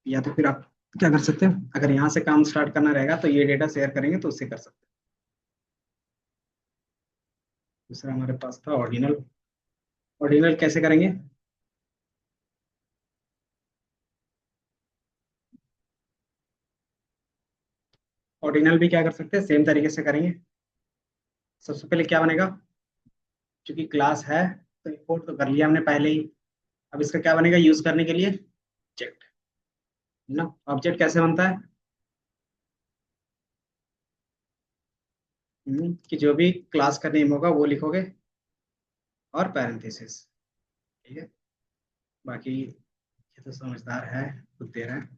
या तो फिर आप क्या कर सकते हो, अगर यहाँ से काम स्टार्ट करना रहेगा तो ये डेटा शेयर करेंगे तो उससे कर सकते हैं। दूसरा हमारे पास था ऑर्डिनल। ऑर्डिनल कैसे करेंगे? ऑर्डिनल भी क्या कर सकते हैं, सेम तरीके से करेंगे। सबसे पहले क्या बनेगा, क्योंकि क्लास है तो इंपोर्ट तो कर लिया हमने पहले ही। अब इसका क्या बनेगा यूज करने के लिए, ऑब्जेक्ट। ना ऑब्जेक्ट कैसे बनता है, कि जो भी क्लास का नेम होगा वो लिखोगे और पैरेंथेसिस। ठीक है, बाकी ये तो समझदार है, खुद दे रहा है।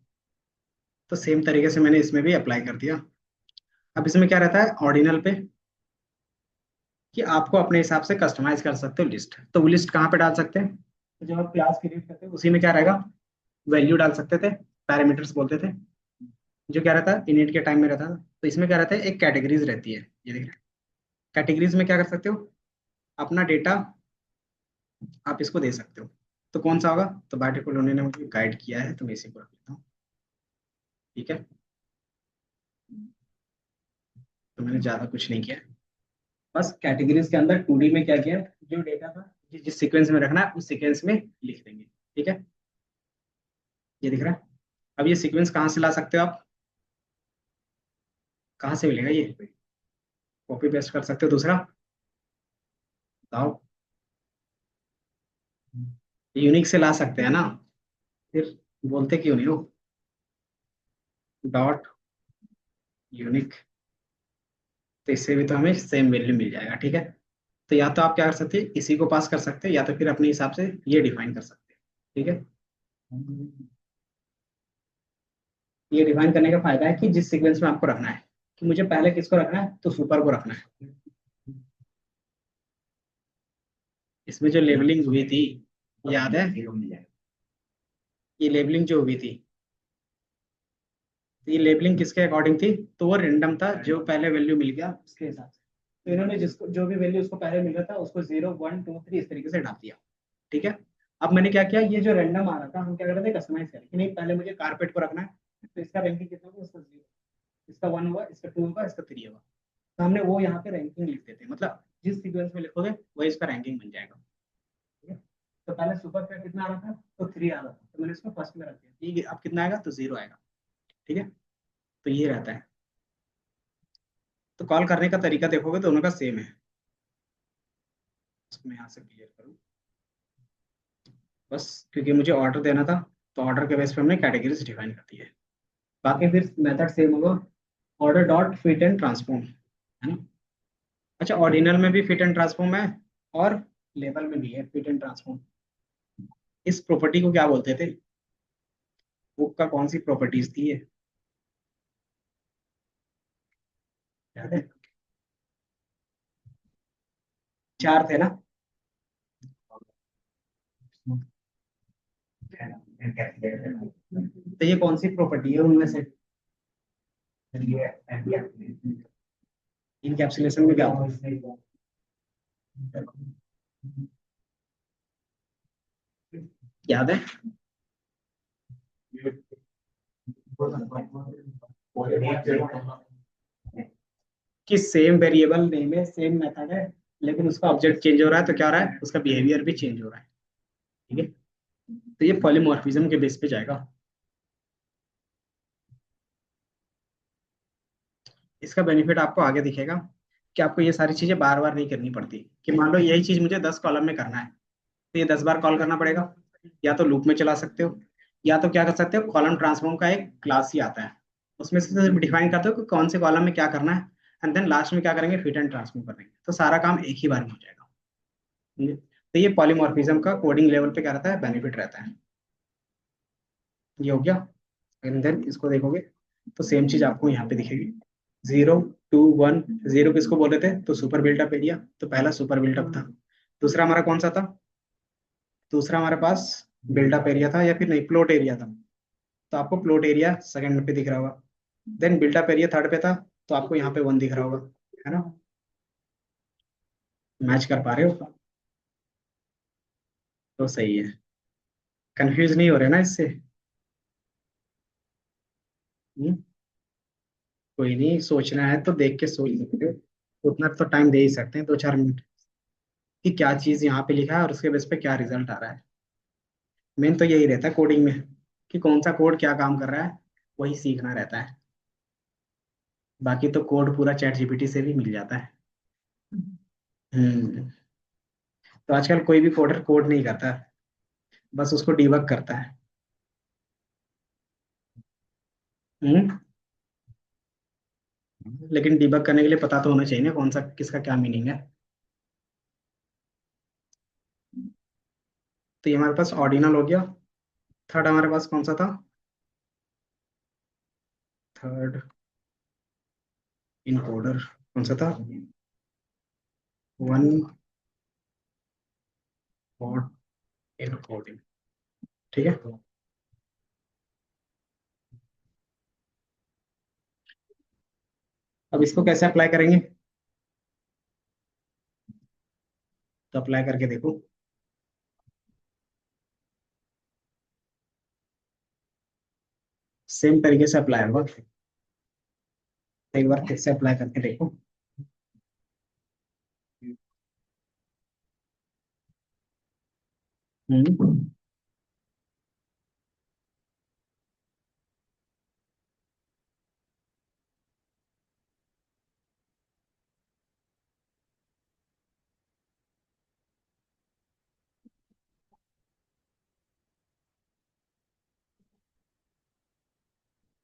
तो सेम तरीके से मैंने इसमें भी अप्लाई कर दिया। अब इसमें क्या रहता है ऑर्डिनल पे, कि आपको अपने हिसाब से कस्टमाइज कर सकते हो लिस्ट। तो वो लिस्ट कहाँ पे डाल सकते हैं, तो जब आप क्लास क्रिएट करते हो उसी में क्या रहेगा, वैल्यू डाल सकते थे, पैरामीटर्स बोलते थे, जो क्या रहता है इनिट के टाइम में रहता था। तो इसमें क्या रहता है, एक कैटेगरीज रहती है, ये देख रहे हैं। कैटेगरीज में क्या कर सकते हो, अपना डेटा आप इसको दे सकते हो। तो कौन सा होगा, तो बाय डिफॉल्ट उन्होंने मुझे गाइड किया है तो मैं इसी को रख लेता हूँ। ठीक है, तो मैंने ज्यादा कुछ नहीं किया, बस कैटेगरीज के अंदर 2D में क्या किया, जो डेटा था जिस सीक्वेंस में रखना है उस सीक्वेंस में लिख देंगे। ठीक है, ये दिख रहा है। अब ये सीक्वेंस कहाँ से ला सकते हो आप, कहाँ से मिलेगा ये, कॉपी पेस्ट कर सकते हो। दूसरा बताओ, यूनिक से ला सकते हैं ना, फिर बोलते क्यों नहीं हो, डॉट यूनिक। तो इससे भी तो हमें सेम वैल्यू मिल जाएगा। ठीक है, तो या तो आप क्या कर सकते हैं, इसी को पास कर सकते हैं, या तो फिर अपने हिसाब से ये डिफाइन कर सकते हैं। ठीक है, ये डिफाइन करने का फायदा है कि जिस सीक्वेंस में आपको रखना है, कि मुझे पहले किसको रखना है, तो सुपर को रखना है। इसमें जो लेबलिंग हुई थी, याद है, ये लेबलिंग जो हुई थी, तो ये लेबलिंग किसके अकॉर्डिंग थी, तो वो रेंडम था, जो पहले वैल्यू मिल गया उसके हिसाब से। तो इन्होंने जिसको जो भी वैल्यू उसको पहले मिल रहा था उसको 0 1 2 3 इस तरीके से डाल दिया। ठीक है, अब मैंने क्या किया, ये जो रैंडम आ रहा था हम क्या कर रहे थे, कस्टमाइज करें कि नहीं, पहले मुझे कारपेट को रखना है, तो इसका रैंकिंग कितना होगा, इसका 0, इसका 1 होगा, इसका 2 होगा, इसका 3 होगा। तो हमने वो यहाँ पे रैंकिंग लिख देते हैं, मतलब जिस सीक्वेंस में लिखोगे वही इसका रैंकिंग बन जाएगा। ठीक है, तो पहले सुपर का कितना आ रहा था, तो 3 आ रहा था, तो मैंने इसको फर्स्ट में रख दिया। ठीक है, अब कितना आएगा, तो 0 आएगा। ठीक है, तो ये रहता है। तो कॉल करने का तरीका देखोगे दोनों का सेम है। इसको मैं यहाँ से क्लियर करूँ, बस क्योंकि मुझे ऑर्डर देना था, तो ऑर्डर के बेस पे हमने कैटेगरीज डिफाइन कर दी है। बाकी फिर मेथड सेम होगा, order dot fit and transform, है ना। अच्छा, ऑर्डिनल में भी फिट एंड ट्रांसफॉर्म है, और लेबल में भी है फिट एंड ट्रांसफॉर्म। इस प्रॉपर्टी को क्या बोलते थे, बुक का कौन सी प्रॉपर्टीज थी ये, याद है? 4 थे ना। तो ये कौन सी प्रॉपर्टी है उनमें से, इनकैप्सुलेशन में क्या होता है, याद है? कि सेम वेरिएबल नेम है, सेम मेथड है, लेकिन उसका ऑब्जेक्ट चेंज हो रहा है, तो क्या हो रहा है, उसका बिहेवियर भी चेंज हो रहा है। ठीक है, तो ये पॉलीमॉर्फिज्म के बेस पे जाएगा। इसका बेनिफिट आपको आगे दिखेगा, कि आपको ये सारी चीजें बार बार नहीं करनी पड़ती, कि मान लो यही चीज मुझे 10 कॉलम में करना है, तो ये 10 बार कॉल करना पड़ेगा। या तो लूप में चला सकते हो, या तो क्या कर सकते हो, कॉलम ट्रांसफॉर्म का एक क्लास ही आता है, उसमें से सिर्फ डिफाइन करते हो कि कौन से कॉलम में क्या करना है, एंड देन लास्ट में क्या करेंगे, फिट एंड ट्रांसफॉर्म कर देंगे, तो सारा काम एक ही बार में हो जाएगा। ठीक है? तो ये पॉलीमॉर्फिज्म का कोडिंग लेवल पे क्या रहता है, बेनिफिट रहता है। ये हो गया। एंड देन इसको देखोगे तो सेम चीज आपको यहाँ पे दिखेगी, 0 2 1। 0 किसको बोल रहे थे, तो सुपर बिल्टअप एरिया, तो पहला सुपर बिल्टअप था। दूसरा हमारा कौन सा था, दूसरा हमारे पास बिल्डअप एरिया था, या फिर नहीं, प्लॉट एरिया था। तो आपको प्लॉट एरिया सेकंड पे दिख रहा होगा। देन बिल्डअप एरिया थर्ड पे था, तो आपको यहाँ पे 1 दिख रहा होगा, है ना। मैच कर पा रहे हो, तो सही है। कंफ्यूज नहीं हो रहे ना इससे। हम्म, कोई नहीं, सोचना है तो देख के सोच सकते हो, उतना तो टाइम दे ही सकते हैं, 2-4 मिनट, कि क्या चीज यहाँ पे लिखा है और उसके बेस पे क्या रिजल्ट आ रहा है। मेन तो यही रहता है कोडिंग में, कि कौन सा कोड क्या काम कर रहा है, वही सीखना रहता है। बाकी तो कोड पूरा चैट जीपीटी से भी मिल जाता है। हम्म। तो आजकल कोई भी कोडर कोड नहीं करता, बस उसको डिबग करता है। हम्म। लेकिन डिबग करने के लिए पता तो होना चाहिए ना कौन सा किसका क्या मीनिंग है। तो ये हमारे पास ऑर्डिनल हो गया। थर्ड हमारे पास कौन सा था? थर्ड इनकोडर कौन सा था? वन और इनकोडिंग। ठीक है। अब इसको कैसे अप्लाई करेंगे? तो अप्लाई करके देखो। सेम तरीके से अप्लाई होगा, एक बार फिर से अप्लाई करके देखो। हम्म।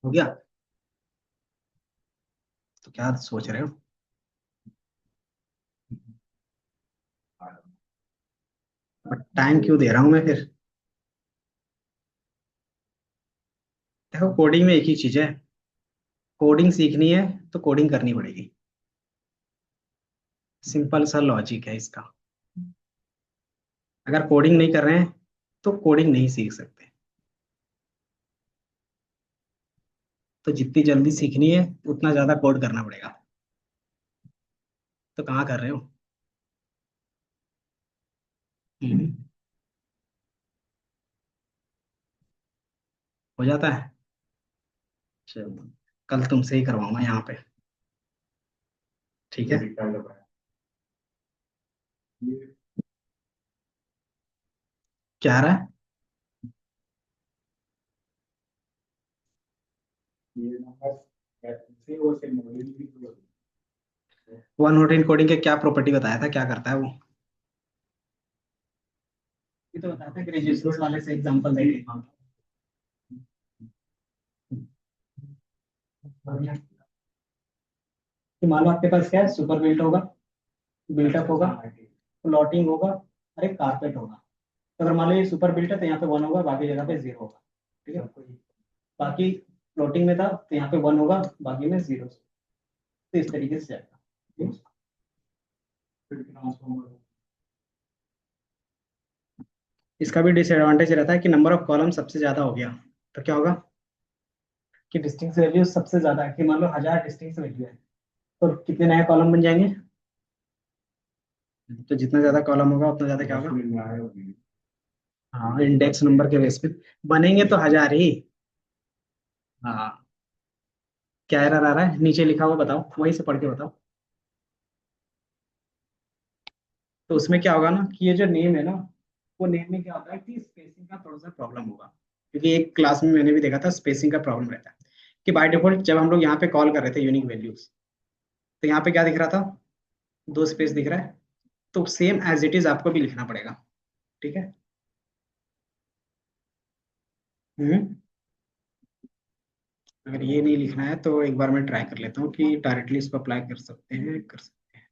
हो गया? तो क्या सोच रहे हो? बट टाइम क्यों दे रहा हूँ मैं फिर? देखो, कोडिंग में एक ही चीज है, कोडिंग सीखनी है तो कोडिंग करनी पड़ेगी। सिंपल सा लॉजिक है इसका। अगर कोडिंग नहीं कर रहे हैं तो कोडिंग नहीं सीख सकते। तो जितनी जल्दी सीखनी है उतना ज्यादा कोड करना पड़ेगा। तो कहाँ कर रहे हो? हम्म, हो जाता है। चलो, कल तुमसे ही करवाऊंगा यहाँ पे। ठीक है। क्या आ रहा है? 114 कोडिंग के क्या प्रॉपर्टी बताया था, क्या करता है वो? ये तो बताया था ग्रेजुएशन वाले से एग्जांपल देके। कि मान लो आपके पास क्या है, सुपर बिल्ट होगा, बिल्टअप होगा, प्लॉटिंग होगा, और एक कारपेट होगा। तो अगर मान लो ये सुपर बिल्ट है तो यहाँ पे 1 होगा, बाकी जगह पे 0 होगा। ठीक है। बाकी प्लॉटिंग में था तो यहाँ पे 1 होगा, बाकी में 0। तो इस तरीके से जाएगा। ठीक है? इसका भी डिसएडवांटेज रहता है कि नंबर ऑफ कॉलम सबसे ज्यादा हो गया, तो क्या होगा कि डिस्टिंक्ट वैल्यू सबसे ज्यादा है, कि मान लो 1000 डिस्टिंक्ट वैल्यू है, तो कितने नए कॉलम बन जाएंगे? तो जितना ज्यादा कॉलम होगा उतना ज्यादा क्या होगा? हाँ, इंडेक्स नंबर के बेस पे बनेंगे तो 1000 ही। हाँ। क्या एरर आ रहा है नीचे लिखा हुआ, बताओ, वहीं से पढ़ के बताओ। तो उसमें क्या होगा ना कि ये जो नेम है ना, वो नेम में क्या होता है कि स्पेसिंग का थोड़ा सा प्रॉब्लम होगा। क्योंकि एक क्लास में मैंने भी देखा था, स्पेसिंग का प्रॉब्लम रहता है। कि बाय डिफॉल्ट जब हम लोग यहाँ पे कॉल कर रहे थे यूनिक वैल्यूज, तो यहाँ पे क्या दिख रहा था? 2 स्पेस दिख रहा है। तो सेम एज इट इज आपको भी लिखना पड़ेगा। ठीक है। हम्म। अगर ये नहीं लिखना है तो एक बार मैं ट्राई कर लेता हूँ कि डायरेक्टली इसको अप्लाई कर सकते हैं, कर सकते हैं।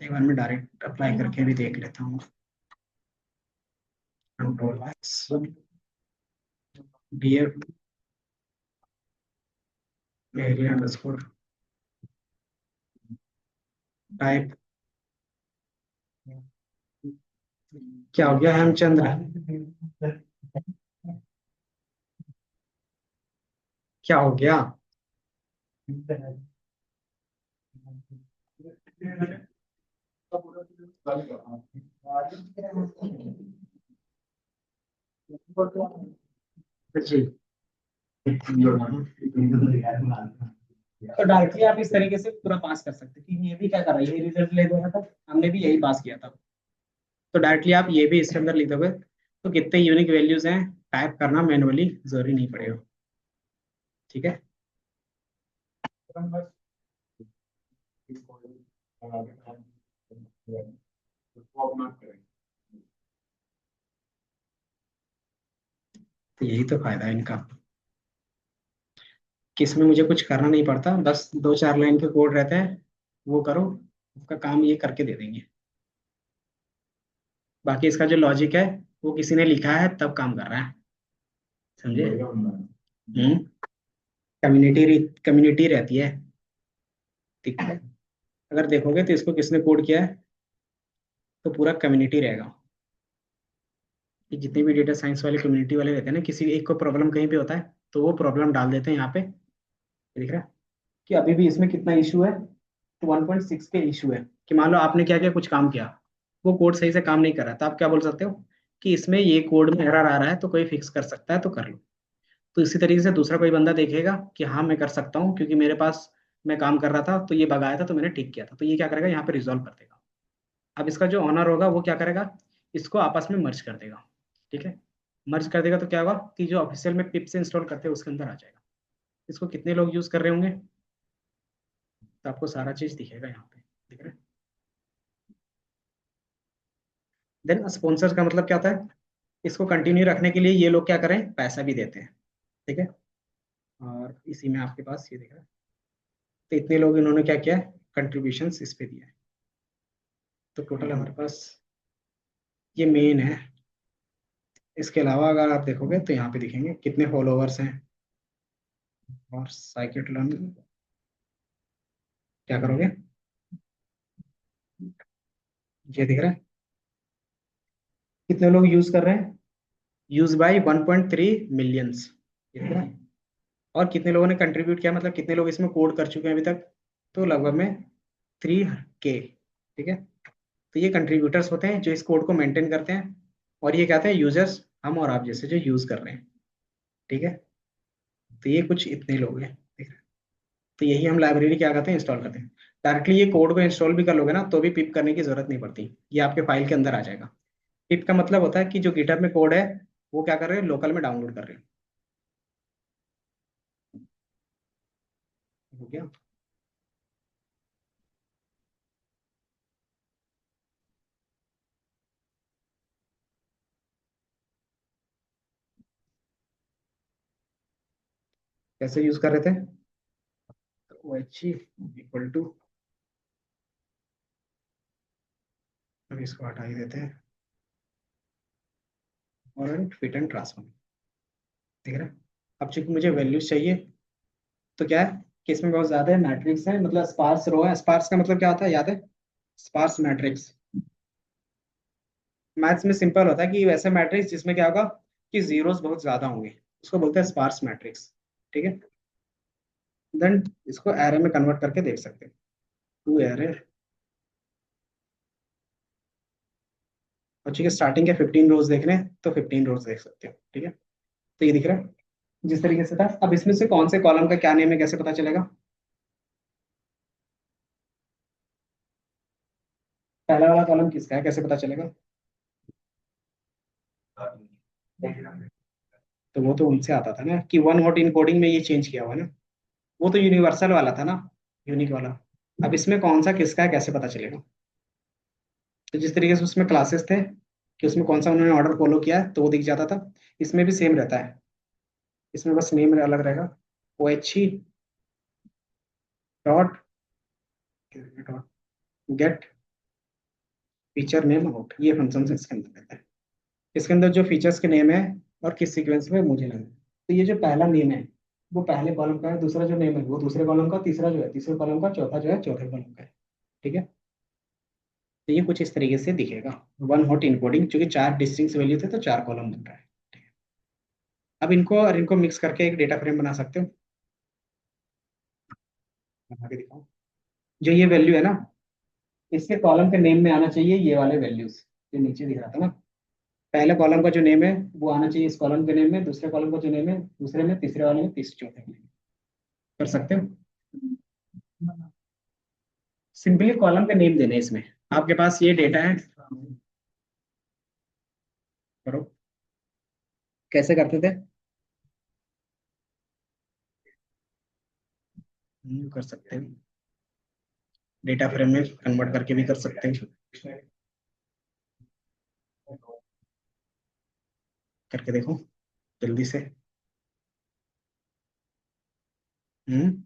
एक बार मैं डायरेक्ट अप्लाई करके भी देख लेता हूँ। Control x, DF, area underscore type. क्या हो गया हेमचंद्र? क्या हो गया? जी। तो डायरेक्टली आप इस तरीके से पूरा पास कर सकते हैं कि ये भी क्या कर रहा है, ये रिजल्ट ले दे रहा था, हमने भी यही पास किया था। तो डायरेक्टली आप ये भी इसके अंदर लिख दोगे, तो कितने यूनिक वैल्यूज हैं टाइप करना मैनुअली जरूरी नहीं पड़ेगा। ठीक है। तो यही तो फायदा है इनका, कि इसमें मुझे कुछ करना नहीं पड़ता, बस दो चार लाइन के कोड रहते हैं, वो करो, उसका काम ये करके दे देंगे। बाकी इसका जो लॉजिक है वो किसी ने लिखा है तब काम कर रहा है। समझे? कम्युनिटी कम्युनिटी रहती है। ठीक है। अगर देखोगे तो इसको किसने कोड किया है, तो पूरा कम्युनिटी रहेगा। कि जितने भी डेटा साइंस वाले कम्युनिटी वाले रहते हैं ना, किसी एक को प्रॉब्लम कहीं पे होता है तो वो प्रॉब्लम डाल देते हैं यहाँ पे। दिख रहा है कि अभी भी इसमें कितना इशू है, तो 1.6 के इशू है। कि मान लो आपने क्या किया, कुछ काम किया, वो कोड सही से काम नहीं कर रहा, तो आप क्या बोल सकते हो कि इसमें ये कोड में एरर आ रहा है, तो कोई फिक्स कर सकता है तो कर लो। तो इसी तरीके से दूसरा कोई बंदा देखेगा कि हाँ मैं कर सकता हूँ, क्योंकि मेरे पास, मैं काम कर रहा था तो ये बग आया था तो मैंने ठीक किया था, तो ये क्या करेगा, यहाँ पे रिजॉल्व कर देगा। अब इसका जो ऑनर होगा वो क्या करेगा, इसको आपस में मर्ज कर देगा। ठीक है। मर्ज कर देगा तो क्या होगा कि जो ऑफिशियल में पिप से इंस्टॉल करते हैं उसके अंदर आ जाएगा। इसको कितने लोग यूज कर रहे होंगे, तो आपको सारा चीज दिखेगा यहाँ पे। दिख रहा है? देन स्पॉन्सर्स का मतलब क्या होता है, इसको कंटिन्यू रखने के लिए ये लोग क्या करें, पैसा भी देते हैं। ठीक है। और इसी में आपके पास ये दिख रहा है, तो इतने लोग इन्होंने क्या किया, कंट्रीब्यूशन इस पे दिया है। तो टोटल हमारे पास ये मेन है। इसके अलावा अगर आप देखोगे तो यहाँ पे दिखेंगे कितने फॉलोवर्स हैं। और साइकिट क्या करोगे, ये दिख रहा है कितने लोग यूज कर रहे हैं, यूज बाय 1.3 मिलियंस। ये दिख रहा है। और कितने लोगों ने कंट्रीब्यूट किया, मतलब कितने लोग इसमें कोड कर चुके हैं अभी तक, तो लगभग में 3K। ठीक है। तो ये कंट्रीब्यूटर्स होते हैं जो इस कोड को मेंटेन करते हैं, और ये कहते हैं यूजर्स, हम और आप जैसे जो यूज कर रहे हैं। ठीक है। तो ये कुछ इतने लोग हैं। ठीक है। तो यही हम लाइब्रेरी क्या करते हैं, इंस्टॉल करते हैं। डायरेक्टली ये कोड को इंस्टॉल भी कर लोगे ना तो भी पिप करने की जरूरत नहीं पड़ती, ये आपके फाइल के अंदर आ जाएगा। पिप का मतलब होता है कि जो गिटहब में कोड है वो क्या कर रहे हैं, लोकल में डाउनलोड कर रहे हैं। हो गया। कैसे यूज कर रहे थे, ओ एच इक्वल टू, अब इसको हटा ही देते हैं, और फिट एंड ट्रांसफॉर्म। ठीक है ना? अब चूंकि मुझे वैल्यूज चाहिए, तो क्या है कि इसमें बहुत ज्यादा मैट्रिक्स है, मतलब स्पार्स रो है। स्पार्स का मतलब क्या होता है, याद है? Sparse matrix. मैथ्स में सिंपल होता है कि वैसे मैट्रिक्स जिसमें क्या होगा कि जीरोस बहुत ज्यादा होंगे, उसको बोलते हैं स्पार्स मैट्रिक्स। ठीक है। देन इसको एरे में कन्वर्ट करके देख सकते हैं, टू एरे। और ठीक है, स्टार्टिंग के 15 रोज देखने हैं तो 15 रोज देख सकते हो। ठीक है। तो ये दिख रहा है जिस तरीके से था। अब इसमें से कौन से कॉलम का क्या नेम है कैसे पता चलेगा, पहला वाला कॉलम किसका है कैसे पता चलेगा, तो वो तो उनसे आता था ना कि वन हॉट इनकोडिंग में ये चेंज किया हुआ है ना, वो तो यूनिवर्सल वाला था ना, यूनिक वाला। अब इसमें कौन सा किसका है कैसे पता चलेगा, तो जिस तरीके से उसमें क्लासेस थे कि उसमें कौन सा उन्होंने ऑर्डर फॉलो किया है तो वो दिख जाता था, इसमें भी सेम रहता है। इसमें बस नेम अलग रहेगा। O H E dot get feature name out, ये फंक्शन इसके अंदर रहता है। इसके अंदर जो फीचर्स के नेम है और किस सीक्वेंस में मुझे लगा, तो ये जो पहला नेम है वो पहले कॉलम का है, दूसरा जो नेम है वो दूसरे कॉलम का, तीसरा जो है तीसरे कॉलम का, चौथा जो है चौथे कॉलम का है। ठीक है। तो ये कुछ इस तरीके से दिखेगा। वन हॉट इनकोडिंग, चूंकि चार डिस्टिंक्ट वैल्यू थे तो चार कॉलम बन रहा है। अब इनको और इनको मिक्स करके एक डेटा फ्रेम बना सकते हो। बना के दिखाओ। जो ये वैल्यू है ना, इसके कॉलम के नेम में आना चाहिए ये वाले वैल्यूज जो नीचे दिख रहा था ना, पहले कॉलम का जो नेम है वो आना चाहिए इस कॉलम के नेम में, दूसरे कॉलम का जो नेम है दूसरे में, तीसरे वाले में, तीसरे चौथे में। कर सकते हो। सिंपली कॉलम के नेम देने इसमें। आपके पास ये डेटा है। करो। कैसे करते थे? कर सकते हैं। डेटा फ्रेम में कन्वर्ट करके भी कर सकते हैं। करके देखो जल्दी से। हम्म।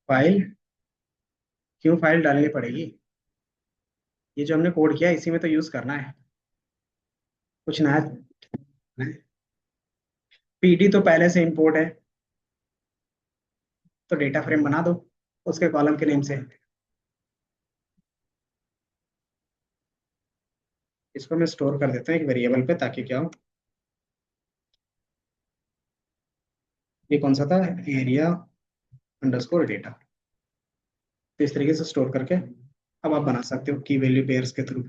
फाइल? क्यों फाइल डालनी पड़ेगी? ये जो हमने कोड किया है, इसी में तो यूज करना है। कुछ नया? पीडी तो पहले से इंपोर्ट है, तो डेटा फ्रेम बना दो उसके कॉलम के नेम से। इसको मैं स्टोर कर देता हूँ एक वेरिएबल पे, ताकि क्या हो। ये कौन सा था? Area underscore data. तो इस तरीके से स्टोर करके अब आप बना सकते हो की वैल्यू पेयर्स के थ्रू।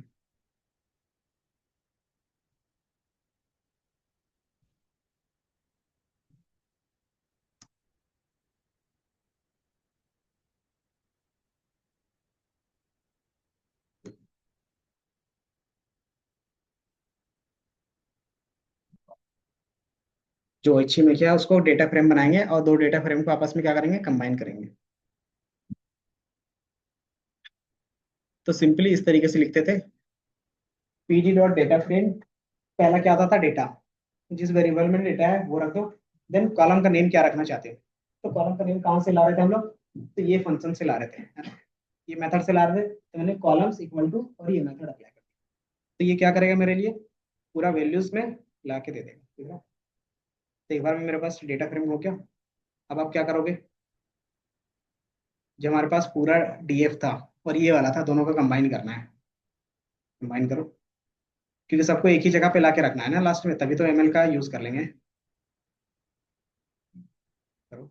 जो अच्छी में क्या है, उसको डेटा फ्रेम बनाएंगे और दो डेटा फ्रेम को आपस में क्या करेंगे, कंबाइन करेंगे। तो सिंपली इस तरीके से लिखते थे। पीडी डॉट डेटा फ्रेम, पहला क्या आता था? डेटा। जिस वेरिएबल में डेटा है वो रख दो। देन कॉलम का नेम क्या रखना चाहते हो? तो कॉलम का नेम कहाँ से ला रहे थे हम लोग? तो ये फंक्शन से ला रहे थे, है ना? ये मेथड से ला रहे थे, तो मैंने कॉलम्स इक्वल टू और ये मेथड अप्लाई कर दिया। तो ये क्या करेगा मेरे लिए? पूरा वैल्यूज में ला के दे देगा, ठीक है। तो एक बार में मेरे पास डेटा फ्रेम हो गया। अब आप क्या करोगे? जो हमारे पास पूरा डीएफ था और ये वाला था, दोनों को कंबाइन करना है। कंबाइन करो, क्योंकि सबको एक ही जगह पे ला के रखना है ना लास्ट में, तभी तो एमएल का यूज कर लेंगे। करो।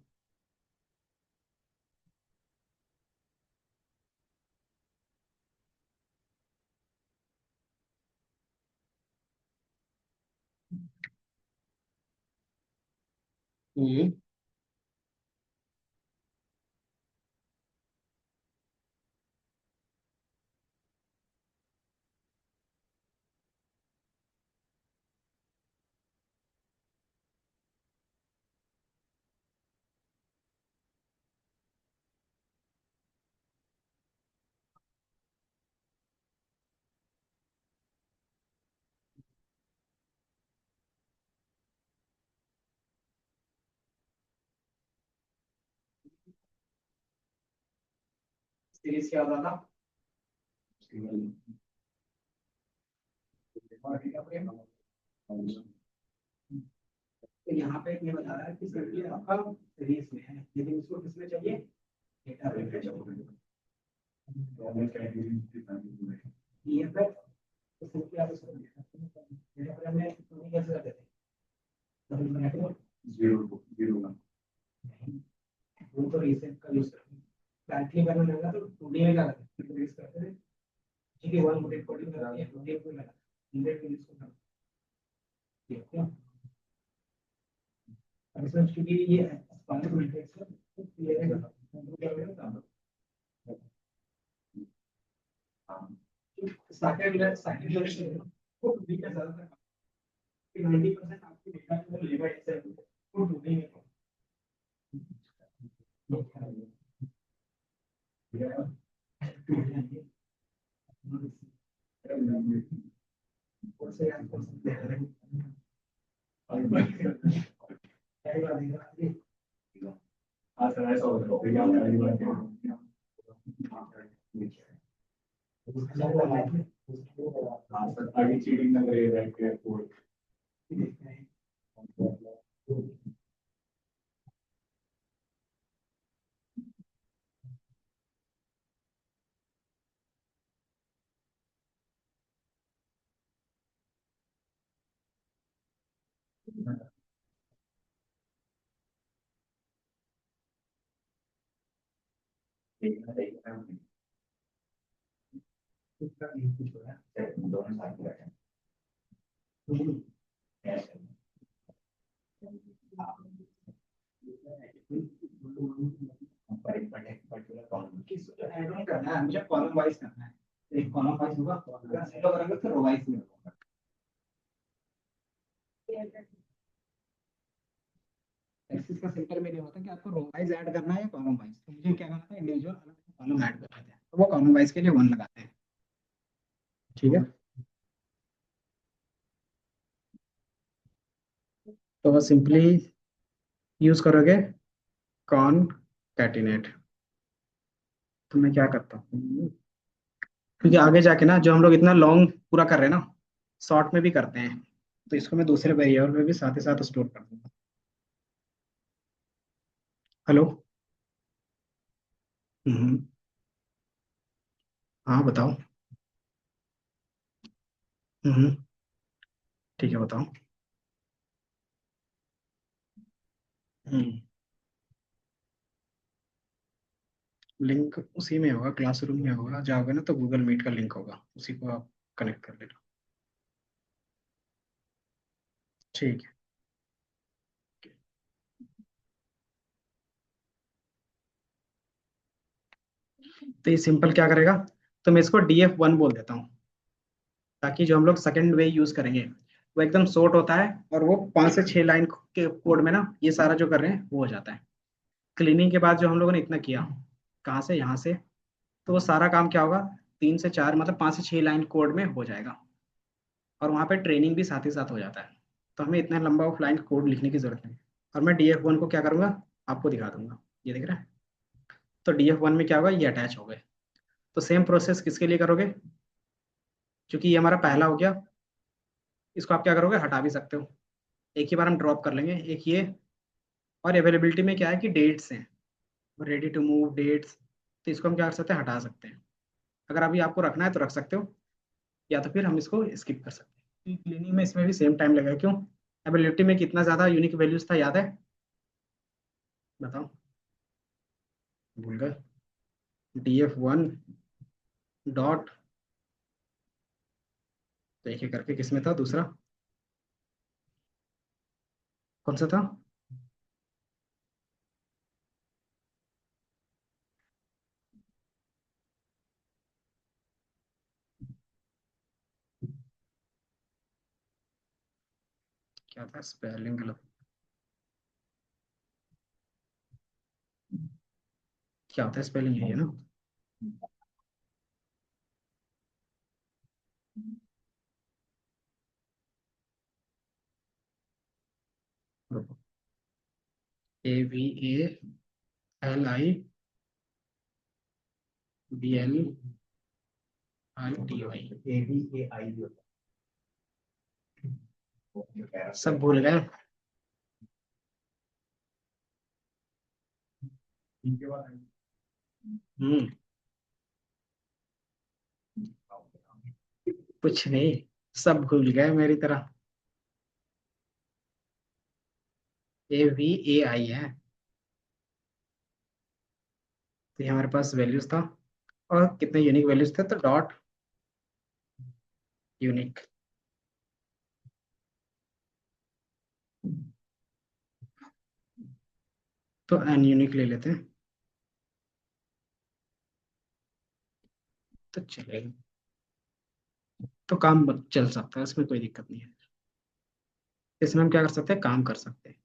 हम्म। सीरीज क्या होता था? तो यहाँ पे ये बता रहा है कि सिंपली आपका सीरीज में है, लेकिन उसको किसमें चाहिए? डेटा फ्रेम में चाहिए। ये पे तो सिंपली आप इसको डेटा फ्रेम में टू कैसे कर देते हैं? Zero zero one. वो तो रीसेट का यूज करते हैं। बैटरी करने लगा तो टू डी में क्या करते हैं? यूज करते हैं। ठीक है, वन मुझे कोडिंग करा दिया, टू डी को लगा हंड्रेड को यूज करना। ठीक है। अब इसमें चूंकि ये स्पार्क मैट्रिक्स है, तो क्लियर है, तो क्या करेगा? स्टार्टेड को टू डी का ज्यादातर 90% आपके डेटा को लेगा ऐसे को टू डी में। आगे चीटिंग ना करे। उसका नहीं कुछ हो रहा है, दोनों साथ में बैठे हैं। ऐसे। पर्टिकुलर कॉलम किस ऐड ऑन करना है, मुझे कॉलम वाइज करना है। एक कॉलम वाइज होगा, अगर सेलो करेंगे तो रो वाइज में होगा। एक्सिस का सेंटर में नहीं होता कि आपको रो वाइज ऐड करना है या कॉलम वाइज, तो मुझे क्या करना था, इंडिविजुअल अलग कॉलम ऐड कर देते हैं, तो वो कॉलम वाइज के लिए वन लगाते हैं। ठीक है, तो बस सिंपली यूज करोगे कॉन कैटिनेट। तो मैं क्या करता हूँ, क्योंकि आगे जाके ना जो हम लोग इतना लॉन्ग पूरा कर रहे हैं ना, शॉर्ट में भी करते हैं, तो इसको मैं दूसरे वेरिएबल में भी साथ ही साथ स्टोर कर दूंगा। हेलो। हम्म। हाँ बताओ। हम्म। ठीक है बताओ। हम्म। लिंक उसी में होगा, क्लासरूम में होगा, जाओगे ना तो गूगल मीट का लिंक होगा, उसी को आप कनेक्ट कर लेना। ठीक है। तो ये सिंपल क्या करेगा, तो मैं इसको DF1 बोल देता हूँ, ताकि जो हम लोग सेकंड वे यूज करेंगे वो एकदम शॉर्ट होता है, और वो 5 से 6 लाइन के कोड में ना ये सारा जो कर रहे हैं वो हो जाता है। क्लीनिंग के बाद जो हम लोगों ने इतना किया, कहाँ से, यहाँ से, तो वो सारा काम क्या होगा, 3 से 4 मतलब 5 से 6 लाइन कोड में हो जाएगा, और वहाँ पे ट्रेनिंग भी साथ ही साथ हो जाता है। तो हमें इतना लंबा ऑफलाइन कोड लिखने की जरूरत नहीं। और मैं DF1 को क्या करूँगा, आपको दिखा दूंगा, ये दिख रहा है। तो DF1 में क्या होगा, ये अटैच हो गए। तो सेम प्रोसेस किसके लिए करोगे, क्योंकि ये हमारा पहला हो गया, इसको आप क्या करोगे, हटा भी सकते हो, एक ही बार हम ड्रॉप कर लेंगे एक ये। और अवेलेबिलिटी में क्या है कि डेट्स हैं, रेडी टू मूव डेट्स, तो इसको हम क्या कर सकते हैं, हटा सकते हैं। अगर अभी आपको रखना है तो रख सकते हो, या तो फिर हम इसको स्किप कर सकते हैं। क्लीनिंग में इसमें भी सेम टाइम लगेगा, क्यों, अवेलेबिलिटी में कितना ज़्यादा यूनिक वैल्यूज था, याद है, बताओ, भूल गए। DF1 डॉट, तो एक एक करके किसमें था दूसरा, कौन सा था, क्या था, स्पेलिंग गलत, क्या होता है स्पेलिंग, यही है ना। AVALIBLITY, सब भूल गए। हम्म। कुछ नहीं, सब भूल गए मेरी तरह। AVAI है, तो ये हमारे पास वैल्यूज था, और कितने यूनिक वैल्यूज थे, तो डॉट यूनिक। तो एन यूनिक ले लेते हैं, तो चलेगा, तो काम चल सकता है, इसमें कोई दिक्कत नहीं है। इसमें हम क्या कर सकते हैं, काम कर सकते हैं,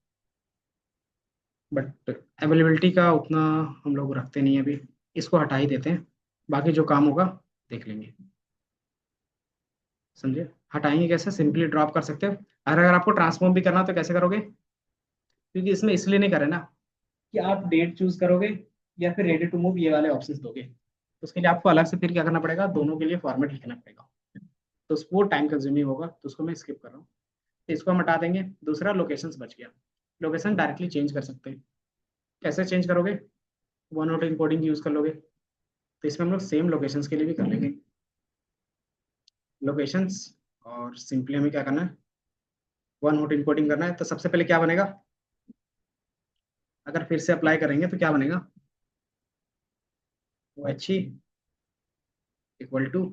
बट अवेलेबिलिटी का उतना हम लोग रखते नहीं है अभी, इसको हटा ही देते हैं, बाकी जो काम होगा देख लेंगे। समझे, हटाएंगे कैसे, सिंपली ड्रॉप कर सकते हो। और अगर आपको ट्रांसफॉर्म भी करना तो कैसे करोगे, क्योंकि इसमें इसलिए नहीं करे ना कि आप डेट चूज करोगे या फिर रेडी टू मूव ये वाले ऑप्शंस दोगे, तो उसके लिए आपको अलग से फिर क्या करना पड़ेगा, दोनों के लिए फॉर्मेट लिखना पड़ेगा, तो वो टाइम कंज्यूमिंग होगा, तो उसको मैं स्किप कर रहा हूँ। तो इसको हम हटा देंगे, दूसरा लोकेशंस बच गया। लोकेशन डायरेक्टली चेंज कर सकते हैं, कैसे चेंज करोगे, वन नोट इनकोडिंग यूज कर लोगे, तो इसमें हम लोग सेम लोकेशंस के लिए भी कर लेंगे, लोकेशंस, और सिंपली हमें क्या करना है, वन हॉट इनकोडिंग करना है, तो सबसे पहले क्या बनेगा, अगर फिर से अप्लाई करेंगे तो क्या बनेगा, वो H E equal to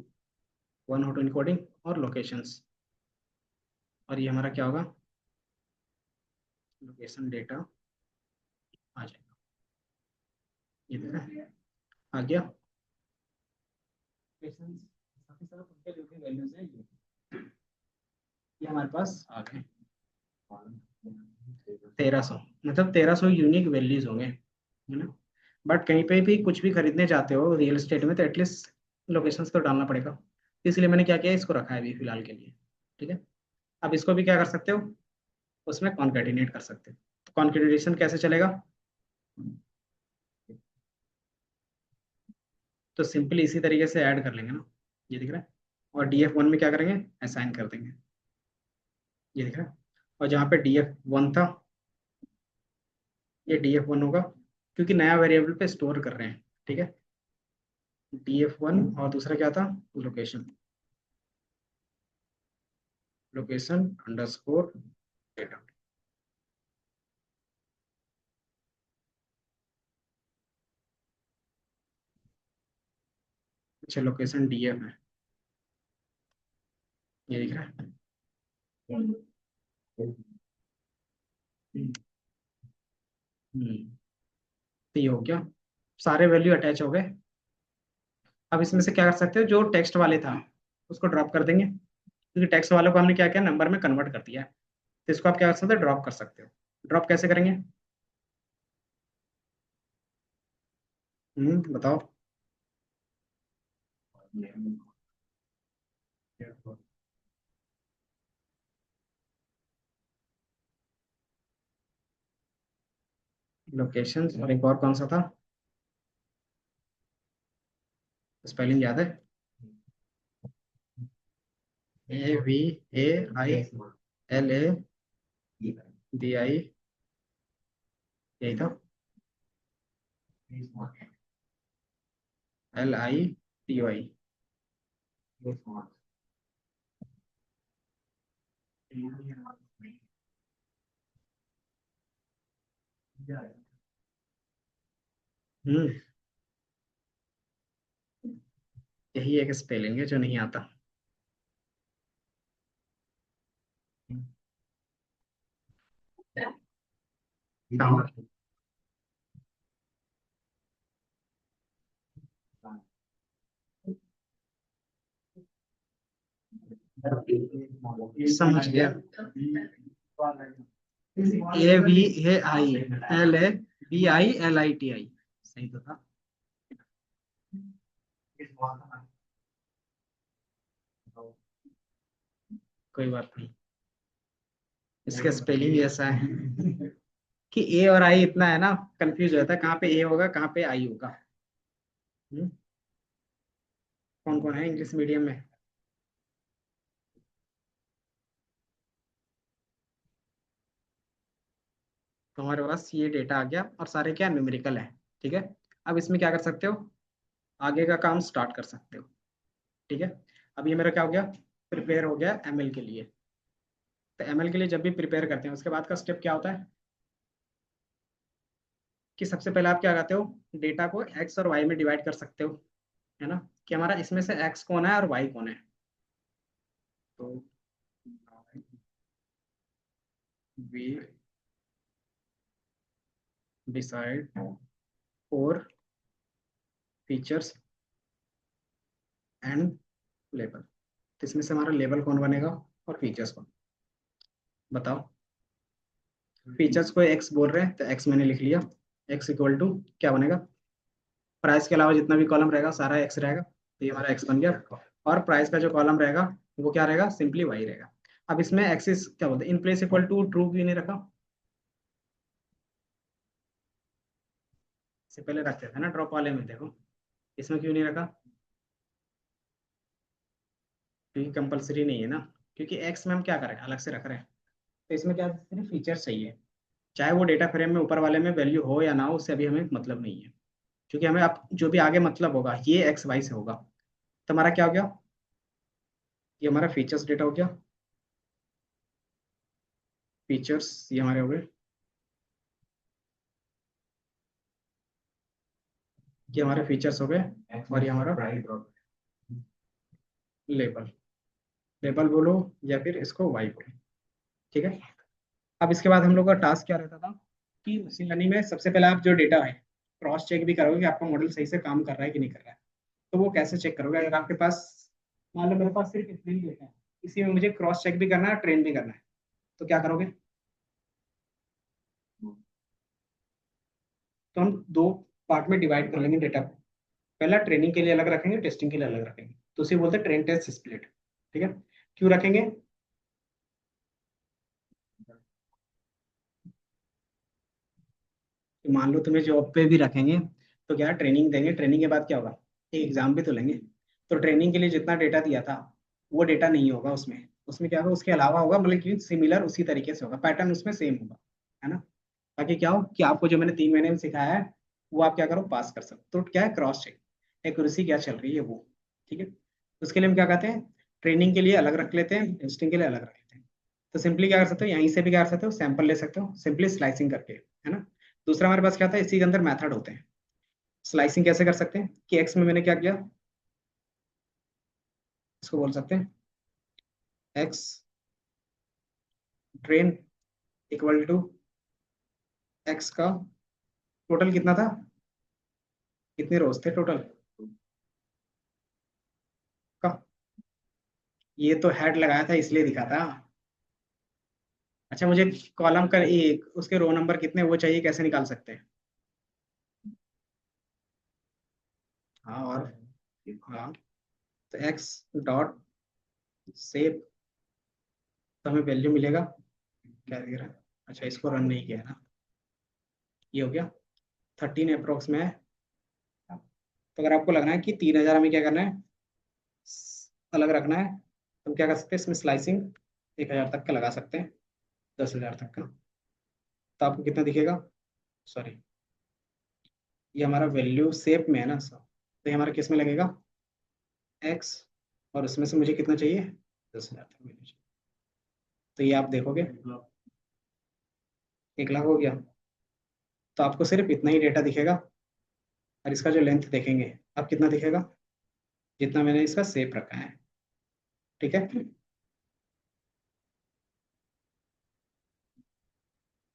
one auto encoding और लोकेशंस, और ये हमारा क्या होगा, लोकेशन डेटा आ जाएगा। ये देखा, आ गया। लोकेशंस काफी सारा उनके जो भी वैल्यूज है ये हमारे पास आ गए। 1300, मतलब 1300 यूनिक वैल्यूज होंगे, है ना। बट कहीं पे भी कुछ भी खरीदने जाते हो रियल एस्टेट में तो एटलीस्ट लोकेशंस तो डालना पड़ेगा, इसलिए मैंने क्या किया, इसको रखा है अभी फिलहाल के लिए। ठीक है, अब इसको भी क्या कर सकते हो, उसमें कॉन्केटिनेट कर सकते हो। तो कॉन्केटिनेशन कैसे चलेगा, तो सिंपली इसी तरीके से ऐड कर लेंगे ना, ये दिख रहा है, और DF1 में क्या करेंगे, असाइन कर देंगे, ये दिख रहा है। और जहाँ पे DF1 था, ये DF1 होगा, क्योंकि नया वेरिएबल पे स्टोर कर रहे हैं। ठीक है, DF1, और दूसरा क्या था, लोकेशन, लोकेशन अंडरस्कोर डेटा। अच्छा, लोकेशन DF है, ये दिख रहा है। हम्म, तो ये हो गया, सारे वैल्यू अटैच हो गए। अब इसमें से क्या कर सकते हो, जो टेक्स्ट वाले था उसको ड्रॉप कर देंगे, क्योंकि टेक्स्ट वालों को हमने क्या किया, नंबर में कन्वर्ट कर दिया है। तो इसको आप क्या कर सकते हो, ड्रॉप कर सकते हो। ड्रॉप कैसे करेंगे, बताओ। लोकेशन, और एक और कौन सा था, स्पेलिंग याद है, AVAILABI, यही था, LITY। हम्म, यही एक स्पेलिंग है जो नहीं आता। कहाँ? समझ गया, AVAILABILITI, सही तो था। कोई बात नहीं, इसका स्पेलिंग ही ऐसा है कि ए और आई इतना है ना, कंफ्यूज हो जाता है कहाँ पे ए होगा कहाँ पे आई होगा। हम्म, कौन कौन है इंग्लिश मीडियम में, तो हमारे पास ये डेटा आ गया, और सारे क्या न्यूमेरिकल है। ठीक है, अब इसमें क्या कर सकते हो, आगे का काम स्टार्ट कर सकते हो। ठीक है, अब ये मेरा क्या हो गया, प्रिपेयर हो गया ML के लिए। तो ML के लिए जब भी प्रिपेयर करते हैं उसके बाद का स्टेप क्या होता है, कि सबसे पहले आप क्या करते हो, डेटा को एक्स और वाई में डिवाइड कर सकते हो, है ना, कि हमारा इसमें से एक्स कौन है और वाई कौन है। तो we decide four features and label, तो इसमें से हमारा लेबल कौन बनेगा और फीचर्स कौन, बताओ। फीचर्स को एक्स बोल रहे हैं तो एक्स मैंने लिख लिया, एक्स इक्वल टू क्या बनेगा, प्राइस के अलावा जितना भी कॉलम रहेगा सारा एक्स रहेगा, तो ये हमारा एक्स बन गया। और प्राइस का जो कॉलम रहेगा वो क्या रहेगा, सिंपली वाई रहेगा। अब इसमें एक्सिस क्या बोलते हैं, in place equal to true क्यों नहीं रखा, इससे पहले रखते थे ना ड्रॉप वाले में, देखो इसमें क्यों नहीं रखा, क्योंकि कंपलसरी नहीं है ना, क्योंकि एक्स में हम क्या करें, अलग से रख रहे हैं। तो इसमें क्या सिर्फ फीचर चाहिए, चाहे वो डेटा फ्रेम में ऊपर वाले में वैल्यू हो या ना हो, उससे अभी हमें मतलब नहीं है, क्योंकि हमें अब जो भी आगे मतलब होगा ये एक्स वाई से होगा। तो हमारा क्या हो गया, ये हमारा फीचर्स डेटा हो गया, फीचर्स ये हमारे हो गए, ये हमारे फीचर्स हो गए, और ये हमारा, लेबल, लेबल बोलो या फिर इसको वाई बोलो। ठीक है। अब इसके बाद हम लोग का टास्क क्या रहता था कि मशीन लर्निंग में सबसे पहले आप जो डेटा है क्रॉस चेक भी करोगे कि आपका मॉडल सही से काम कर रहा है कि नहीं कर रहा है। तो वो कैसे चेक करोगे? अगर आपके पास, मान लो मेरे पास सिर्फ इतने ही डेटा है, इसी में मुझे क्रॉस चेक भी करना है, ट्रेन भी करना है, तो क्या करोगे? तो हम दो पार्ट में डिवाइड कर लेंगे डेटा को। पहला ट्रेनिंग के लिए अलग रखेंगे, टेस्टिंग के लिए अलग रखेंगे, तो उसे बोलते हैं ट्रेन टेस्ट स्प्लिट। ठीक है। क्यों रखेंगे? तो मान लो तुम्हें जॉब पे भी रखेंगे, तो क्या ट्रेनिंग देंगे, ट्रेनिंग के बाद क्या होगा, एक एग्जाम भी तो लेंगे। तो ट्रेनिंग के लिए जितना डेटा दिया था वो डेटा नहीं होगा उसमें, उसमें क्या होगा, उसके अलावा होगा, मतलब कि सिमिलर उसी तरीके से होगा, पैटर्न उसमें सेम होगा, है ना। ताकि क्या हो कि आपको जो मैंने 3 महीने में सिखाया है वो आप क्या करो, पास कर सको। तो क्या है, क्रॉस चेक, एक्यूरेसी क्या चल रही है वो। ठीक है। उसके लिए हम क्या कहते हैं, ट्रेनिंग के लिए अलग रख लेते हैं, टेस्टिंग के लिए अलग रख लेते हैं। तो सिंपली क्या कर सकते हो, यहीं से भी क्या कर सकते हो, सैंपल ले सकते हो सिंपली स्लाइसिंग करके, है ना। दूसरा हमारे पास क्या था, इसी के अंदर मेथड होते हैं। स्लाइसिंग कैसे कर सकते हैं कि एक्स में मैंने क्या किया, इसको बोल सकते हैं X train equal to X का टोटल कितना था, कितने रोज थे टोटल का। ये तो हेड लगाया था इसलिए दिखा था। अच्छा, मुझे कॉलम का एक उसके रो नंबर कितने वो चाहिए, कैसे निकाल सकते हैं? हाँ, और हाँ, तो एक्स डॉट सेव, तो हमें वैल्यू मिलेगा, क्या दिख रहा है? अच्छा, इसको रन नहीं किया है ना, ये हो गया 13 अप्रोक्स में है। तो अगर आपको लगना है कि 3,000 हमें क्या करना है, अलग रखना है, तो हम क्या कर सकते हैं, इसमें स्लाइसिंग 1,000 तक का लगा सकते हैं, 10,000 तक का। तो आपको कितना दिखेगा, सॉरी, ये हमारा वैल्यू सेप में है ना सब, तो ये हमारा किस में लगेगा, एक्स, और उसमें से मुझे कितना चाहिए, 10,000 तक value चाहिए। तो ये आप देखोगे 1 लाख हो गया। तो आपको सिर्फ इतना ही डेटा दिखेगा, और इसका जो लेंथ देखेंगे अब कितना दिखेगा, जितना मैंने इसका सेप रखा है। ठीक है।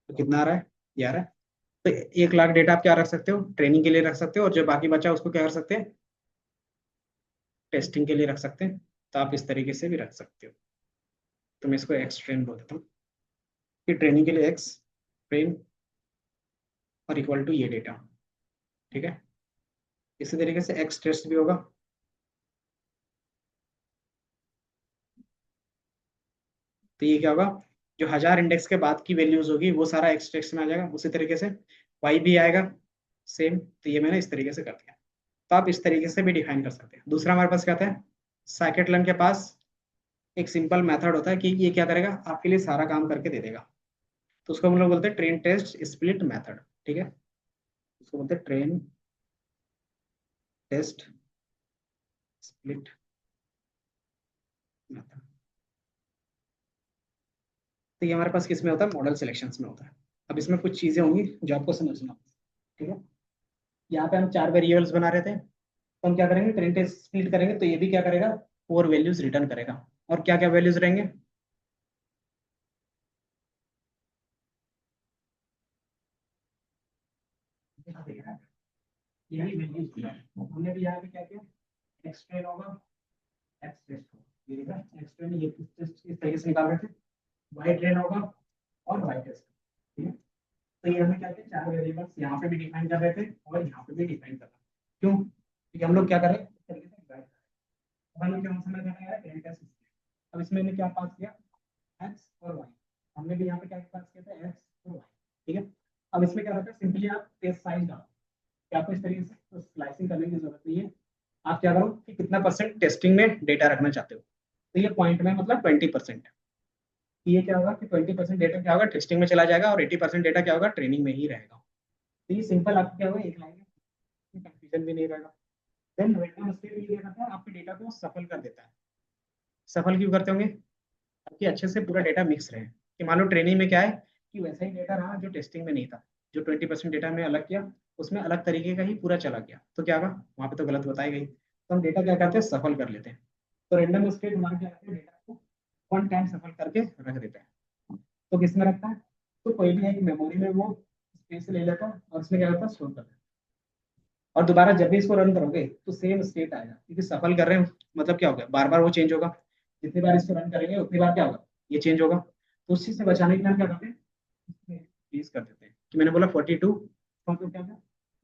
तो कितना आ रहा है, ये आ रहा है। तो 1 लाख डेटा आप क्या रख सकते हो, ट्रेनिंग के लिए रख सकते हो, और जो बाकी बचा उसको क्या कर सकते हैं, टेस्टिंग के लिए रख सकते हैं। तो आप इस तरीके से भी रख सकते हो। तो मैं इसको एक्स ट्रेन बोल देता हूँ कि ट्रेनिंग के लिए एक्स ट्रेन और इक्वल टू ये डेटा। ठीक है। इसी तरीके से एक्स टेस्ट भी होगा। तो ये क्या होगा, जो 1,000 इंडेक्स के बाद की वैल्यूज होगी वो सारा एक्स टेस्ट में आ जाएगा। उसी तरीके से वाई भी आएगा सेम। तो ये मैंने इस तरीके से कर दिया। तो आप इस तरीके से भी डिफाइन कर सकते हैं। दूसरा हमारे पास क्या था, साइकिट लन के पास एक सिंपल मेथड होता है कि ये क्या करेगा, आपके लिए सारा काम करके दे देगा। तो उसको हम लोग बोलते हैं ट्रेन टेस्ट स्प्लिट मेथड। ठीक है। उसको बोलते हैं ट्रेन टेस्ट स्प्लिट मेथड। तो ये हमारे पास किस में होता है, मॉडल सिलेक्शन में होता है। अब इसमें कुछ चीजें होंगी जो आपको समझना। ठीक है। यहाँ पे हम 4 वेरिएबल्स बना रहे थे, तो हम क्या करेंगे, ट्रेन टेस्ट स्प्लिट करेंगे, तो ये भी क्या करेगा, 4 वैल्यूज रिटर्न करेगा। और क्या क्या वैल्यूज रहेंगे, यही वैल्यूज हमने भी यहाँ पे क्या किया, एक्स ट्रेन होगा, एक्स टेस्ट होगा, ये देखा एक्स ट्रेन, ये टेस्ट इस तरीके से निकाल रहे थे, वाई ट्रेन होगा और वाई टेस्ट। ठीक है। तो ये हमें क्या किया, 4 वेरिएबल्स यहाँ पे भी डिफाइन कर रहे थे और यहाँ पे भी डिफाइन कर रहे थे। क्यों? क्योंकि हम लोग क्या कर रहे हैं, इस तरीके से divide कर रहे हैं। अब हम लोग क्या समझ में आया, ट्रेन टेस्ट। अब इसमें मैंने क्या पास किया, एक्स और वाई। हमने भी यहाँ पे क्या पास किया था, एक्स और वाई। ठीक है। अब इसमें क्या रहता है, सिंपली आप टेस्ट साइज डालो, कि आपको इस तरीके से तो स्लाइसिंग करने की जरूरत नहीं है। आप क्या करो कि कितना परसेंट टेस्टिंग में डेटा रखना चाहते हो, तो ये पॉइंट में मतलब 20%। ये क्या होगा कि 20% डेटा क्या होगा, टेस्टिंग में चला जाएगा, और 80% डेटा क्या होगा, ट्रेनिंग में ही रहेगा। तो ये सिंपल आपको क्या होगा, एक लाइन में कंफ्यूजन भी नहीं रहेगा। देन रैंडम स्टेप ये करता है, आपके डेटा को सफल कर देता है। सफल क्यों करते होंगे, ताकि अच्छे से पूरा डेटा मिक्स रहे। कि मान लो ट्रेनिंग में क्या है कि वैसा ही डेटा रहा जो टेस्टिंग में नहीं था, जो 20% डेटा में अलग किया उसमें अलग तरीके का ही पूरा चला गया, तो क्या होगा, वहां पे तो गलत बताई गई। तो हम डेटा क्या करते हैं, सफल कर लेते हैं। तो रैंडम स्टेट हमारा क्या करते हैं, डेटा को वन टाइम सफल करके रख देता है। तो किस में रखता है, तो कोई भी एक मेमोरी में वो स्पेस ले लेता है और उसमें क्या करता है, स्टोर करता है। और दोबारा जब भी इसको रन करोगे तो सेम स्टेट आएगा, क्योंकि सफल कर रहे हैं मतलब क्या होगा, बार बार वो चेंज होगा। जितनी बार इसको रन करेंगे उतनी बार क्या होगा, ये चेंज होगा। तो उस चीज से बचाने के लिए हम क्या करते हैं, प्लीज कर देते हैं कि मैंने बोला 42, तो मतलब क्या था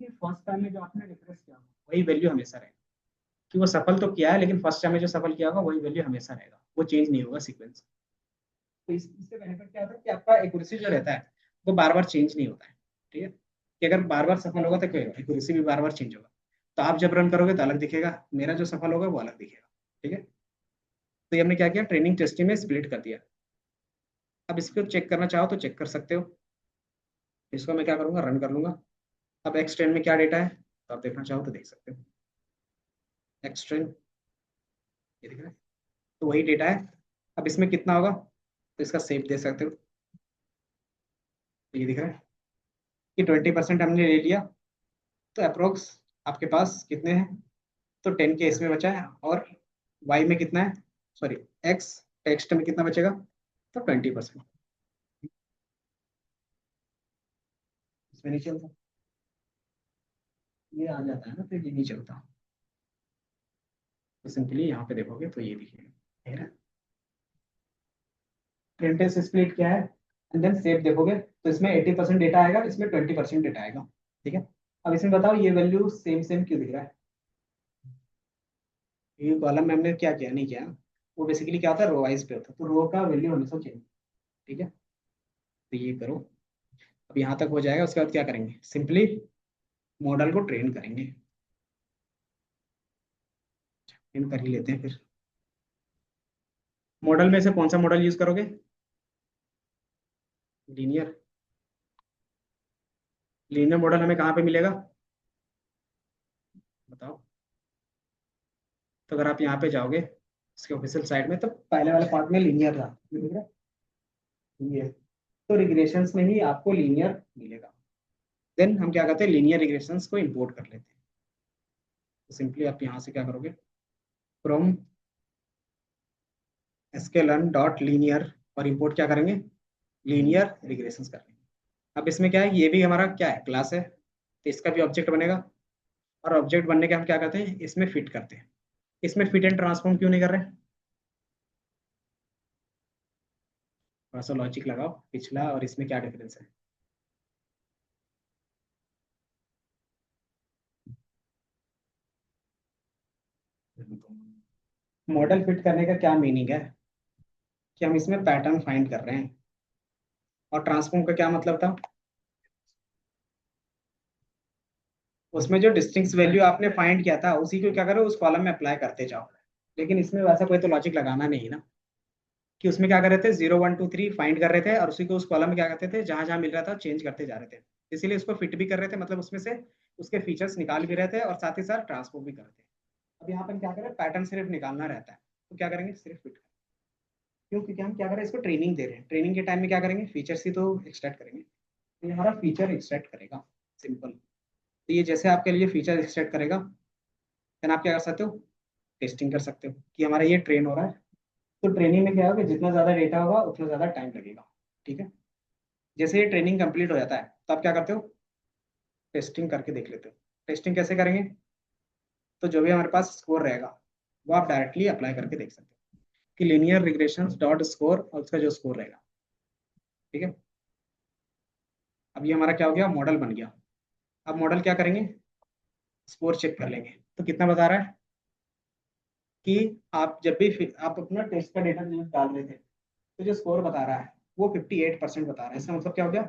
कि फर्स्ट टाइम में जो आपने रिफ्रेश किया होगा, वही वैल्यू हमेशा रहेगा। कि वो सफल तो किया है लेकिन फर्स्ट टाइम में जो सफल किया होगा वही वैल्यू हमेशा रहेगा, वो चेंज नहीं होगा सीक्वेंस। तो इससे बेनिफिट क्या होता है कि आपका एक्यूरेसी जो रहता है वो बार बार चेंज नहीं होता है। ठीक है, कि अगर बार बार सफल होगा तो क्या होगा, एक्यूरेसी भी बार बार चेंज होगा। तो आप जब रन करोगे तो अलग दिखेगा, मेरा जो सफल होगा वो अलग दिखेगा। ठीक है, तो ये हमने क्या किया, ट्रेनिंग टेस्टिंग में स्प्लिट कर दिया। अब इसको चेक करना चाहो तो चेक कर सकते हो। इसको मैं क्या करूंगा, रन कर लूंगा। अब एक्सटेंड में क्या डेटा है, तो आप देखना चाहो तो देख सकते हो। एक्सटेंड, ये दिख रहा है, तो वही डेटा है। अब इसमें कितना होगा, तो इसका सेव दे सकते हो। तो ये दिख रहा है कि 20% हमने ले लिया। तो अप्रोक्स आपके पास कितने हैं, तो 10 के इसमें बचा है, और वाई में कितना है, सॉरी, एक्स टेक्स्ट में कितना बचेगा, तो 20%। इसमें नहीं चलता, ये आ जाता है ना, तो ये नहीं चलता। तो सिंपली यहाँ पे देखोगे तो ये दिखेगा। प्रिंटेस स्प्लिट क्या है, एंड देन सेव देखोगे तो इसमें 80% डेटा आएगा, इसमें 20% डेटा आएगा। ठीक है, अब इसमें बताओ ये वैल्यू सेम सेम क्यों दिख रहा है। ये कॉलम में हमने क्या किया, नहीं किया, वो बेसिकली क्या होता है, रो वाइज पे होता है, तो रो का वैल्यू हमेशा चेंज। ठीक है, तो ये करो। अब यहाँ तक हो जाएगा, उसके बाद क्या करेंगे, सिंपली मॉडल को ट्रेन करेंगे। ट्रेन कर ही लेते हैं फिर। मॉडल में से कौन सा मॉडल यूज करोगे, लीनियर। लीनियर मॉडल हमें कहाँ पे मिलेगा, बताओ। तो अगर आप यहाँ पे जाओगे इसके ऑफिशियल साइट में, तो पहले वाले पार्ट में लीनियर था, ये दिख रहा है? ये, तो रिग्रेशंस में ही आपको लीनियर मिलेगा। देन हम क्या करते हैं, लीनियर रिग्रेशंस को इंपोर्ट कर लेते हैं। तो सिंपली आप यहाँ से क्या करोगे, फ्रॉम sklearn डॉट लीनियर, और इंपोर्ट क्या करेंगे, लीनियर रिग्रेशंस करेंगे। अब इसमें क्या है, ये भी हमारा क्या है, क्लास है, तो इसका भी ऑब्जेक्ट बनेगा। और ऑब्जेक्ट बनने के हम क्या करते हैं, इसमें फिट करते हैं। इसमें फिट एंड ट्रांसफॉर्म क्यों नहीं कर रहे हैं, थोड़ा सा लॉजिक लगाओ, पिछला और इसमें क्या डिफरेंस है। मॉडल फिट करने का क्या मीनिंग है, कि हम इसमें पैटर्न फाइंड कर रहे हैं। और ट्रांसफॉर्म का क्या मतलब था, उसमें जो डिस्टिंक्ट वैल्यू आपने फाइंड किया था उसी को क्या करो, उस कॉलम में अप्लाई करते जाओ। लेकिन इसमें वैसा कोई तो लॉजिक लगाना नहीं ना, कि उसमें क्या कर रहे थे, 0 1 2 3 फाइंड कर रहे थे, और उसी को उस कॉलम में क्या करते थे, जहां जहां मिल रहा था चेंज करते जा रहे थे। इसीलिए उसको फिट भी कर रहे थे, मतलब उसमें से उसके फीचर्स निकाल भी रहे थे और साथ ही साथ ट्रांसफॉर्म भी कर रहे थे। अब यहाँ पर क्या करें, पैटर्न सिर्फ निकालना रहता है, तो क्या करेंगे, सिर्फ फिट। क्यों, क्योंकि हम क्या करें, इसको ट्रेनिंग दे रहे हैं, ट्रेनिंग के टाइम में क्या करेंगे, फीचर्स ही तो एक्सट्रैक्ट करेंगे। तो ये हमारा फीचर एक्सट्रैक्ट करेगा, सिंपल। तो ये जैसे आपके लिए फीचर एक्सट्रैक्ट करेगा, देन आप क्या कर सकते हो, टेस्टिंग कर सकते हो कि हमारा ये ट्रेन हो रहा है। तो ट्रेनिंग में क्या होगा, जितना ज्यादा डेटा होगा उतना ज्यादा टाइम लगेगा। ठीक है, जैसे ये ट्रेनिंग कंप्लीट हो जाता है तो आप क्या करते हो, टेस्टिंग करके देख लेते हो। टेस्टिंग कैसे करेंगे, तो जो भी हमारे पास स्कोर रहेगा वो आप डायरेक्टली अप्लाई करके देख सकते हो, कि लीनियर रिग्रेशन डॉट स्कोर और उसका जो स्कोर रहेगा। ठीक है, अब ये हमारा क्या हो गया, मॉडल बन गया। अब मॉडल क्या करेंगे, स्कोर चेक कर लेंगे, तो कितना बता रहा है कि आप जब भी आप अपना टेस्ट का डेटा डाल रहे थे, तो जो स्कोर बता रहा है वो 58% बता रहा है। इसका मतलब क्या हो गया,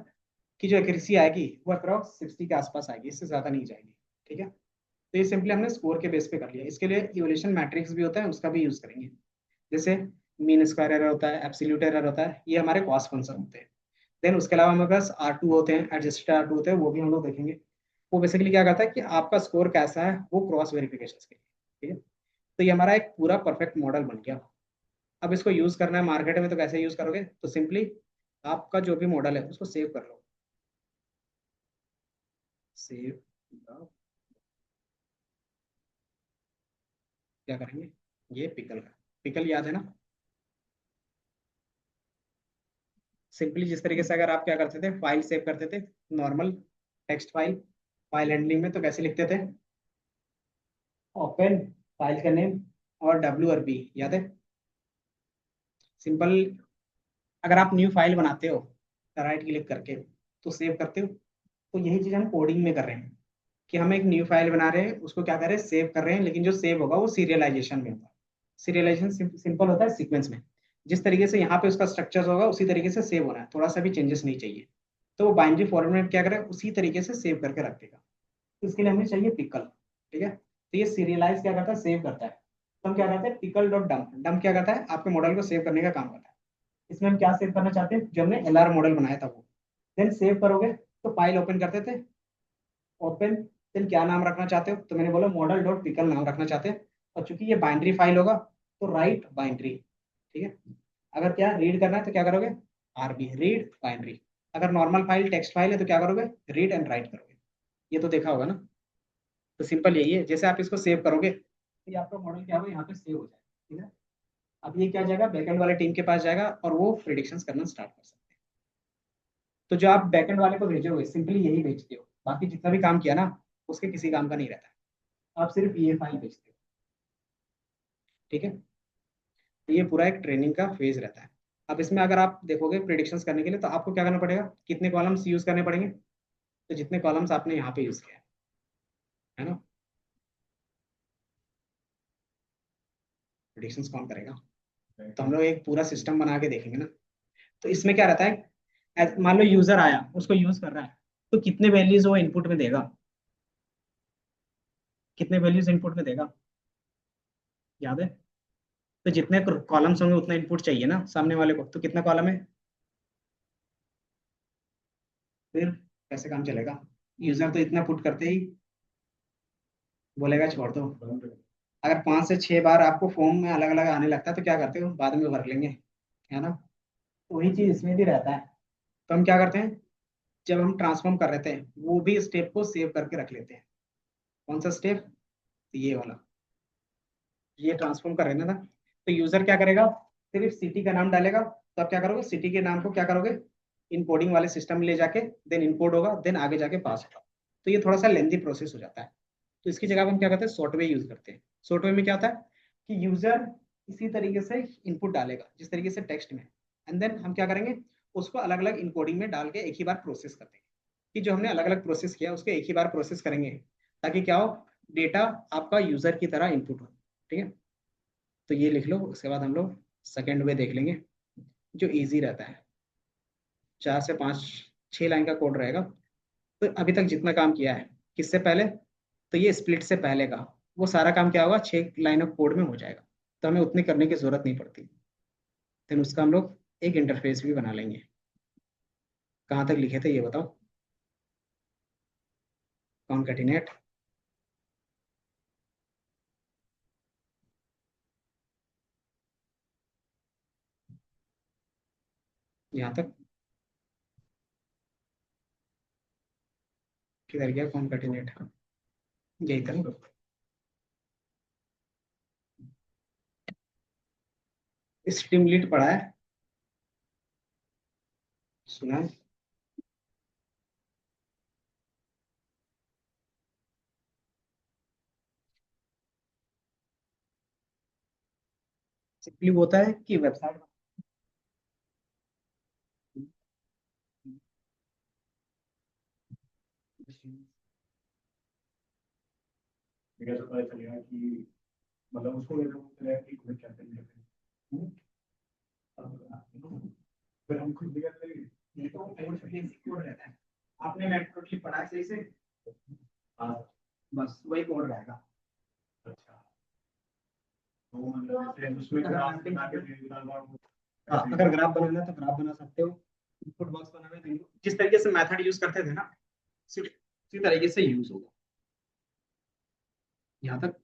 कि जो एक्यूरेसी आएगी वो अप्रॉक्स 60 के आसपास आएगी, इससे ज्यादा नहीं जाएगी। ठीक है, तो ये सिंपली हमने स्कोर के बेस पे कर लिया। इसके लिए इवोल्यूशन मैट्रिक्स भी होता है, उसका भी यूज करेंगे। जैसे मीन स्क्वायर एरर होता है, एब्सोल्यूट एरर होता है, ये हमारे कॉस्ट फंक्शन होते हैं। देन उसके अलावा हमारे पास R2 होते हैं, एडजस्टेड R2 होते हैं, वो भी हम लोग देखेंगे। वो बेसिकली क्या करता है कि आपका स्कोर कैसा है वो क्रॉस वेरिफिकेशन के लिए। ठीक है, तो ये हमारा एक पूरा परफेक्ट मॉडल बन गया। अब इसको यूज करना है मार्केट में, तो कैसे यूज करोगे, तो सिंपली आपका जो भी मॉडल है उसको सेव कर लो। सेव, क्या करेंगे, ये पिकल का पिकल याद है ना? सिंपली जिस तरीके से अगर आप क्या करते थे, फाइल सेव करते थे, normal text file, file handling में तो कैसे लिखते थे? ओपन, फाइल का नेम, और WRP, याद है? सिंपल। अगर आप न्यू फाइल बनाते हो, राइट क्लिक करके तो सेव करते हो, तो यही चीज हम कोडिंग में कर रहे हैं कि हम एक न्यू फाइल बना रहे हैं, उसको क्या कर रहे हैं, सेव कर रहे हैं, लेकिन जो सेव होगा वो सीरियलाइजेशन में होगा। सीरियलाइजेशन सिंपल होता है सीक्वेंस में। जिस तरीके से यहाँ पे उसका स्ट्रक्चर होगा उसी तरीके से सेव होना है, थोड़ा सा भी चेंजेस नहीं चाहिए। तो वो बाइनरी फॉर्मेट में क्या करें, उसी तरीके से सेव करके रख देगा। तो इसके लिए हमें चाहिए पिकल। ठीक है, तो ये सीरियलाइज क्या करता है, सेव करता है। तो हम क्या करते हैं, पिकल डॉट डम्प, डम्प क्या करता है, आपके मॉडल को सेव करने का काम करता है। इसमें हम क्या सेव करना चाहते हैं, जो हमने LR मॉडल बनाया था वो। देन सेव करोगे तो फाइल ओपन करते थे, ओपन। देन क्या नाम रखना चाहते हो, तो मैंने बोला मॉडल डॉट पिकल नाम रखना चाहते हैं। और चूंकि ये बाइनरी फाइल होगा तो राइट बाइनरी। ठीक है, अगर क्या रीड करना है तो क्या करोगे, RB, रीड बाइनरी। अगर नॉर्मल फाइल टेक्स्ट फाइल है तो क्या करोगे, रीड एंड राइट करोगे। ये तो देखा होगा ना? तो सिंपल यही है, जैसे आप इसको सेव करोगे तो ये आपका मॉडल क्या होगा, यहाँ पे सेव हो जाएगा। ठीक है, अब ये क्या जाएगा, बैकएंड वाले टीम के पास जाएगा और वो प्रिडिक्शंस करना स्टार्ट कर सकते हैं। तो जो आप बैकएंड वाले को भेजोगे सिंपली यही भेजते हो, बाकी जितना भी काम किया ना उसके किसी काम का नहीं रहता है। आप सिर्फ ये फाइल भेजते हो। ठीक है, तो ये पूरा एक ट्रेनिंग का फेज रहता है। अब इसमें अगर आप देखोगे प्रिडिक्शंस करने के लिए तो आपको क्या करना पड़ेगा, कितने कॉलम्स यूज करने पड़ेंगे, तो जितने कॉलम्स आपने यहाँ पे यूज किया है ना, प्रिडिक्शंस कौन करेगा? तो हम लोग एक पूरा सिस्टम बना के देखेंगे ना। तो इसमें क्या रहता है, मान लो यूजर आया, उसको यूज कर रहा है, तो कितने वैल्यूज वो इनपुट में देगा, कितने वैल्यूज इनपुट में देगा, याद है? तो जितने कॉलम्स होंगे उतना इनपुट चाहिए ना सामने वाले को, तो कितना कॉलम है? फिर कैसे काम चलेगा? यूजर तो इतना पुट करते ही बोलेगा छोड़ दो। अगर 5 से 6 बार आपको फॉर्म में अलग अलग आने लगता है तो क्या करते हो, बाद में भर लेंगे, है ना? तो वही चीज इसमें भी रहता है। तो हम क्या करते हैं, जब हम ट्रांसफॉर्म कर रहे थे वो भी स्टेप को सेव करके रख लेते हैं। कौन सा स्टेप? ये वाला, ये ट्रांसफॉर्म कर रहे हैं ना। तो यूजर क्या करेगा, सिर्फ सिटी का नाम डालेगा, तो आप क्या करोगे, सिटी के नाम को क्या करोगे, इनकोडिंग वाले सिस्टम में ले जाके देन इनकोड होगा, देन आगे जाके पास होगा। तो ये थोड़ा सा लेंदी प्रोसेस हो जाता है। तो इसकी जगह पे हम क्या करते हैं, सॉफ्टवेयर यूज करते हैं। सॉफ्टवेयर में क्या होता है कि यूजर इसी तरीके से इनपुट डालेगा जिस तरीके से टेक्स्ट में, एंड देन हम क्या करेंगे, उसको अलग अलग इनकोडिंग में डाल के एक ही बार प्रोसेस कर देंगे। कि जो हमने अलग अलग प्रोसेस किया उसको एक ही बार प्रोसेस करेंगे, ताकि क्या हो, डेटा आपका यूजर की तरह इनपुट हो। ठीक है, तो ये लिख लो, उसके बाद हम लोग सेकेंड वे देख लेंगे जो इजी रहता है। 4 से 5, 6 लाइन का कोड रहेगा। तो अभी तक जितना काम किया है किससे पहले, तो ये स्प्लिट से पहले का वो सारा काम क्या होगा, 6 लाइन ऑफ कोड में हो जाएगा। तो हमें उतनी करने की जरूरत नहीं पड़ती। देन उसका हम लोग एक इंटरफेस भी बना लेंगे। कहाँ तक लिखे थे ये बताओ, कॉनकैटिनेट, यहाँ तक किधर गया कॉनकैटिनेट, यही था ना? स्ट्रीमलीट पढ़ा है, सुना है? सिंपली वो होता है कि वेबसाइट, कैसे पता चलेगा कि मतलब उसको मेरे को पता है कि कोई क्या करेंगे। फिर हम खुद भी करते हैं। ये तो कोड बेसिक कोड रहता है, आपने मैटप्लोट्लिब पढ़ा है सही से? हाँ, बस वही कोड रहेगा। अच्छा, तो मतलब जैसे उसमें ग्राफ बना के हाँ, अगर ग्राफ बनाना है तो ग्राफ बना सकते हो, इनपुट बॉक्स बनाना है तो जिस तरीके से मेथड यूज करते थे ना, सिर्फ उसी तरीके से यूज होगा। यहाँ तक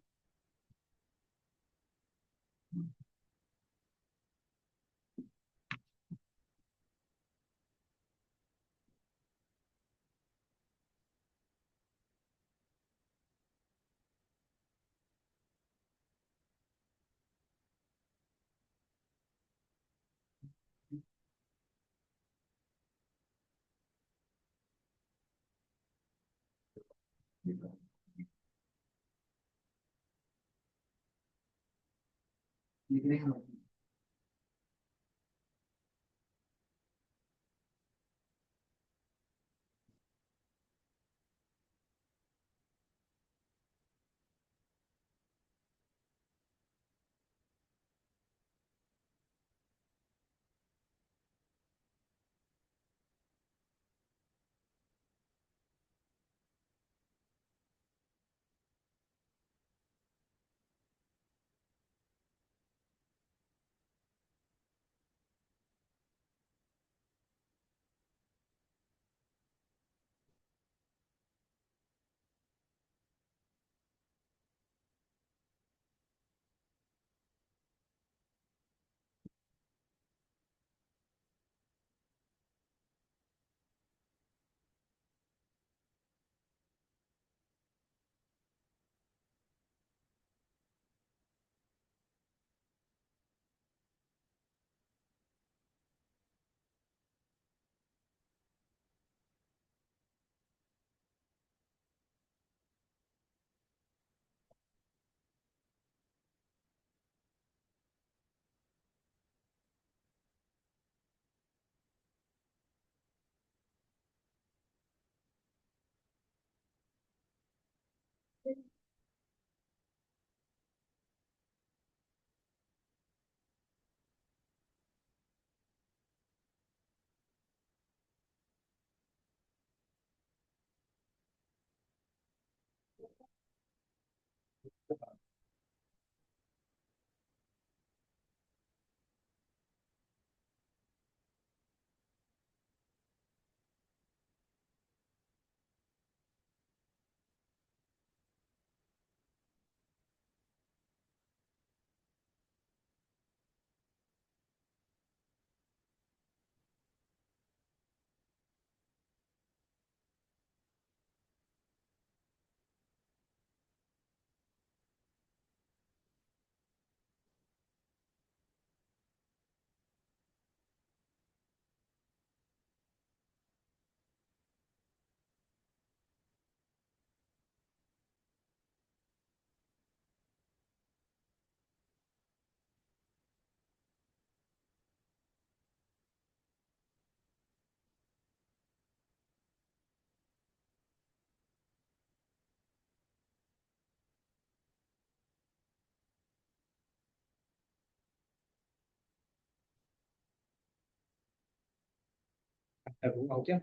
हो क्या?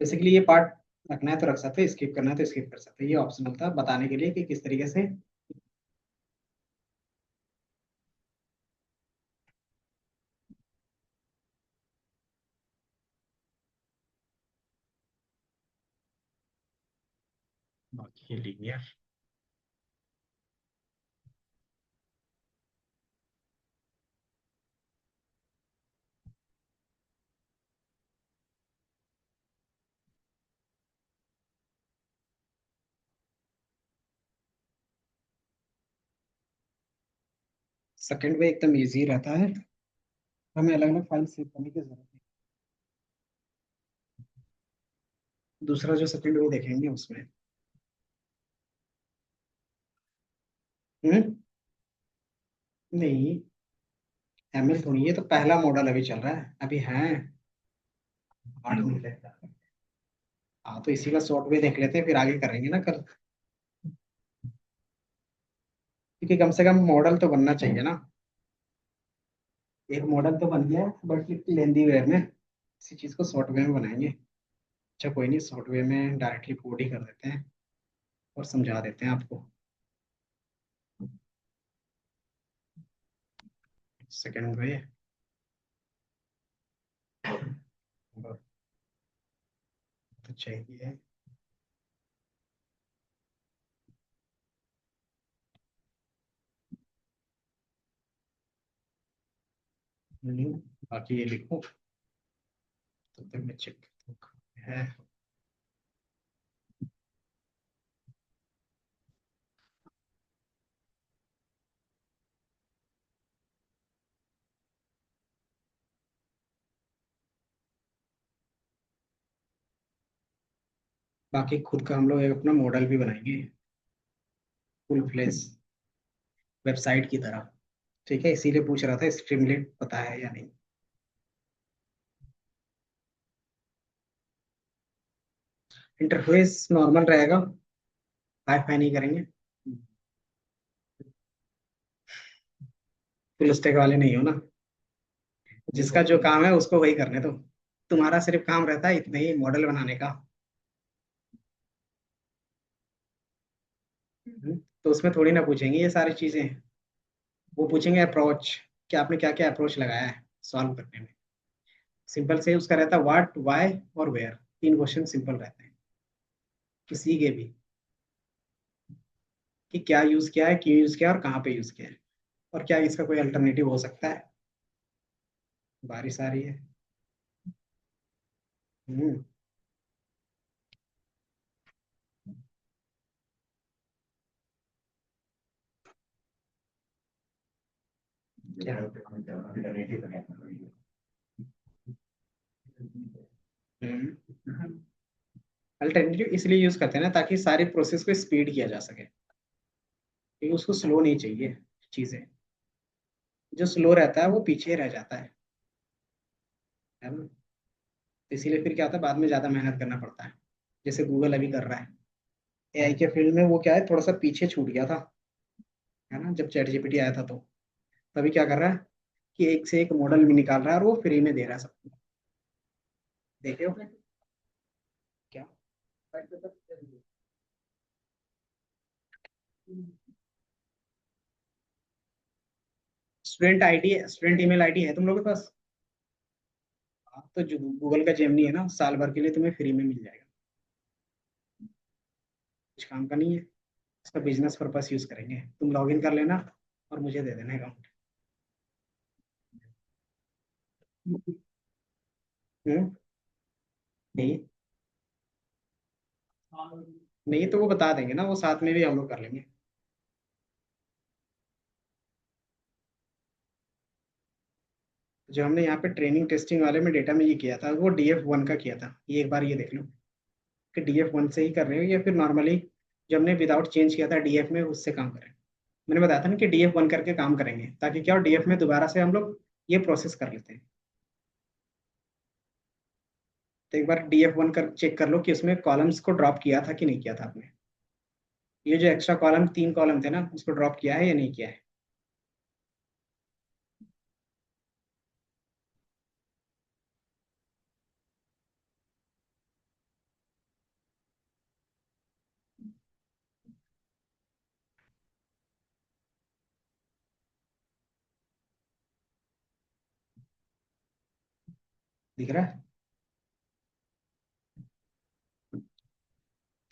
बेसिकली ये पार्ट रखना है तो रख सकते हैं, स्किप करना है तो स्किप कर सकते हैं, ये ऑप्शनल था बताने के लिए कि किस तरीके से। बाकी ये लीनियर। सेकंड वे एकदम इजी रहता है, हमें अलग अलग फाइल सेव करने की जरूरत नहीं। दूसरा जो सेकंड वे देखेंगे उसमें। हम्म। नहीं, एमएल थोड़ी, ये तो पहला मॉडल अभी चल रहा है, अभी है 8 महीने। हाँ तो इसी का शॉर्ट वे देख लेते हैं, फिर आगे करेंगे ना कल, क्योंकि कम से कम मॉडल तो बनना चाहिए ना। एक मॉडल तो बन गया, बट लेंदी वे में इसी चीज को शॉर्ट वे में बनाएंगे। अच्छा कोई नहीं, शॉर्ट वे में डायरेक्टली कोड ही कर देते हैं और समझा देते हैं आपको। सेकंड वे तो चाहिए। बाकी ये लिखो तब तक मैं चेक है। बाकी खुद का हम लोग एक अपना मॉडल भी बनाएंगे, फुल फ्लेज वेबसाइट की तरह। ठीक है, इसीलिए पूछ रहा था स्ट्रीमलेट पता है या नहीं। इंटरफेस नॉर्मल रहेगा, हाई फाई नहीं करेंगे। फुल स्टैक वाले नहीं हो ना, जिसका जो काम है उसको वही करने दो। तुम्हारा सिर्फ काम रहता है इतना ही, मॉडल बनाने का। तो उसमें थोड़ी ना पूछेंगे ये सारी चीजें। वो पूछेंगे अप्रोच, कि आपने क्या क्या अप्रोच लगाया है सॉल्व करने में। सिंपल से उसका रहता है व्हाट, व्हाई और वेयर। तीन क्वेश्चन सिंपल रहते हैं किसी के भी, कि क्या यूज किया है, क्यों यूज किया है और कहाँ पे यूज किया है, और क्या इसका कोई अल्टरनेटिव हो सकता है। बारिश आ रही है। हम्म। क्या अल्टरनेटिव इसलिए यूज करते हैं ना, ताकि सारी प्रोसेस को स्पीड किया जा सके, क्योंकि उसको स्लो नहीं चाहिए चीजें। जो स्लो रहता है वो पीछे रह जाता है ना। तो इसीलिए फिर क्या होता है, बाद में ज्यादा मेहनत करना पड़ता है, जैसे गूगल अभी कर रहा है। एआई के फील्ड में वो क्या है, थोड़ा सा पीछे छूट गया था, है ना, जब चैट जीपीटी आया था तो। तभी क्या कर रहा है कि एक से एक मॉडल भी निकाल रहा है और वो फ्री में दे रहा है सबको। देखे हो क्या। Student ID, student email ID है तुम लोगों के पास। हाँ, तो जो गूगल का जेमनी है ना, साल भर के लिए तुम्हें फ्री में मिल जाएगा। कुछ काम का नहीं है, इसका बिजनेस पर्पस यूज करेंगे, तुम लॉग इन कर लेना और मुझे दे देना अकाउंट। हम्म। नहीं, नहीं तो वो बता देंगे ना, वो साथ में भी हम लोग कर लेंगे। जो हमने यहाँ पे ट्रेनिंग टेस्टिंग वाले में डेटा में ये किया था, वो DF1 का किया था। ये एक बार ये देख लो कि DF1 से ही कर रहे हो या फिर नॉर्मली जो हमने विदाउट चेंज किया था DF में उससे काम करें। मैंने बताया था ना कि DF1 करके काम करेंगे, ताकि क्या हो, DF में दोबारा से हम लोग ये प्रोसेस कर लेते हैं। तो एक बार DF1 कर चेक कर लो कि उसमें कॉलम्स को ड्रॉप किया था कि नहीं किया था आपने। ये जो एक्स्ट्रा कॉलम, 3 कॉलम थे ना, उसको ड्रॉप किया है या नहीं किया है। दिख रहा है।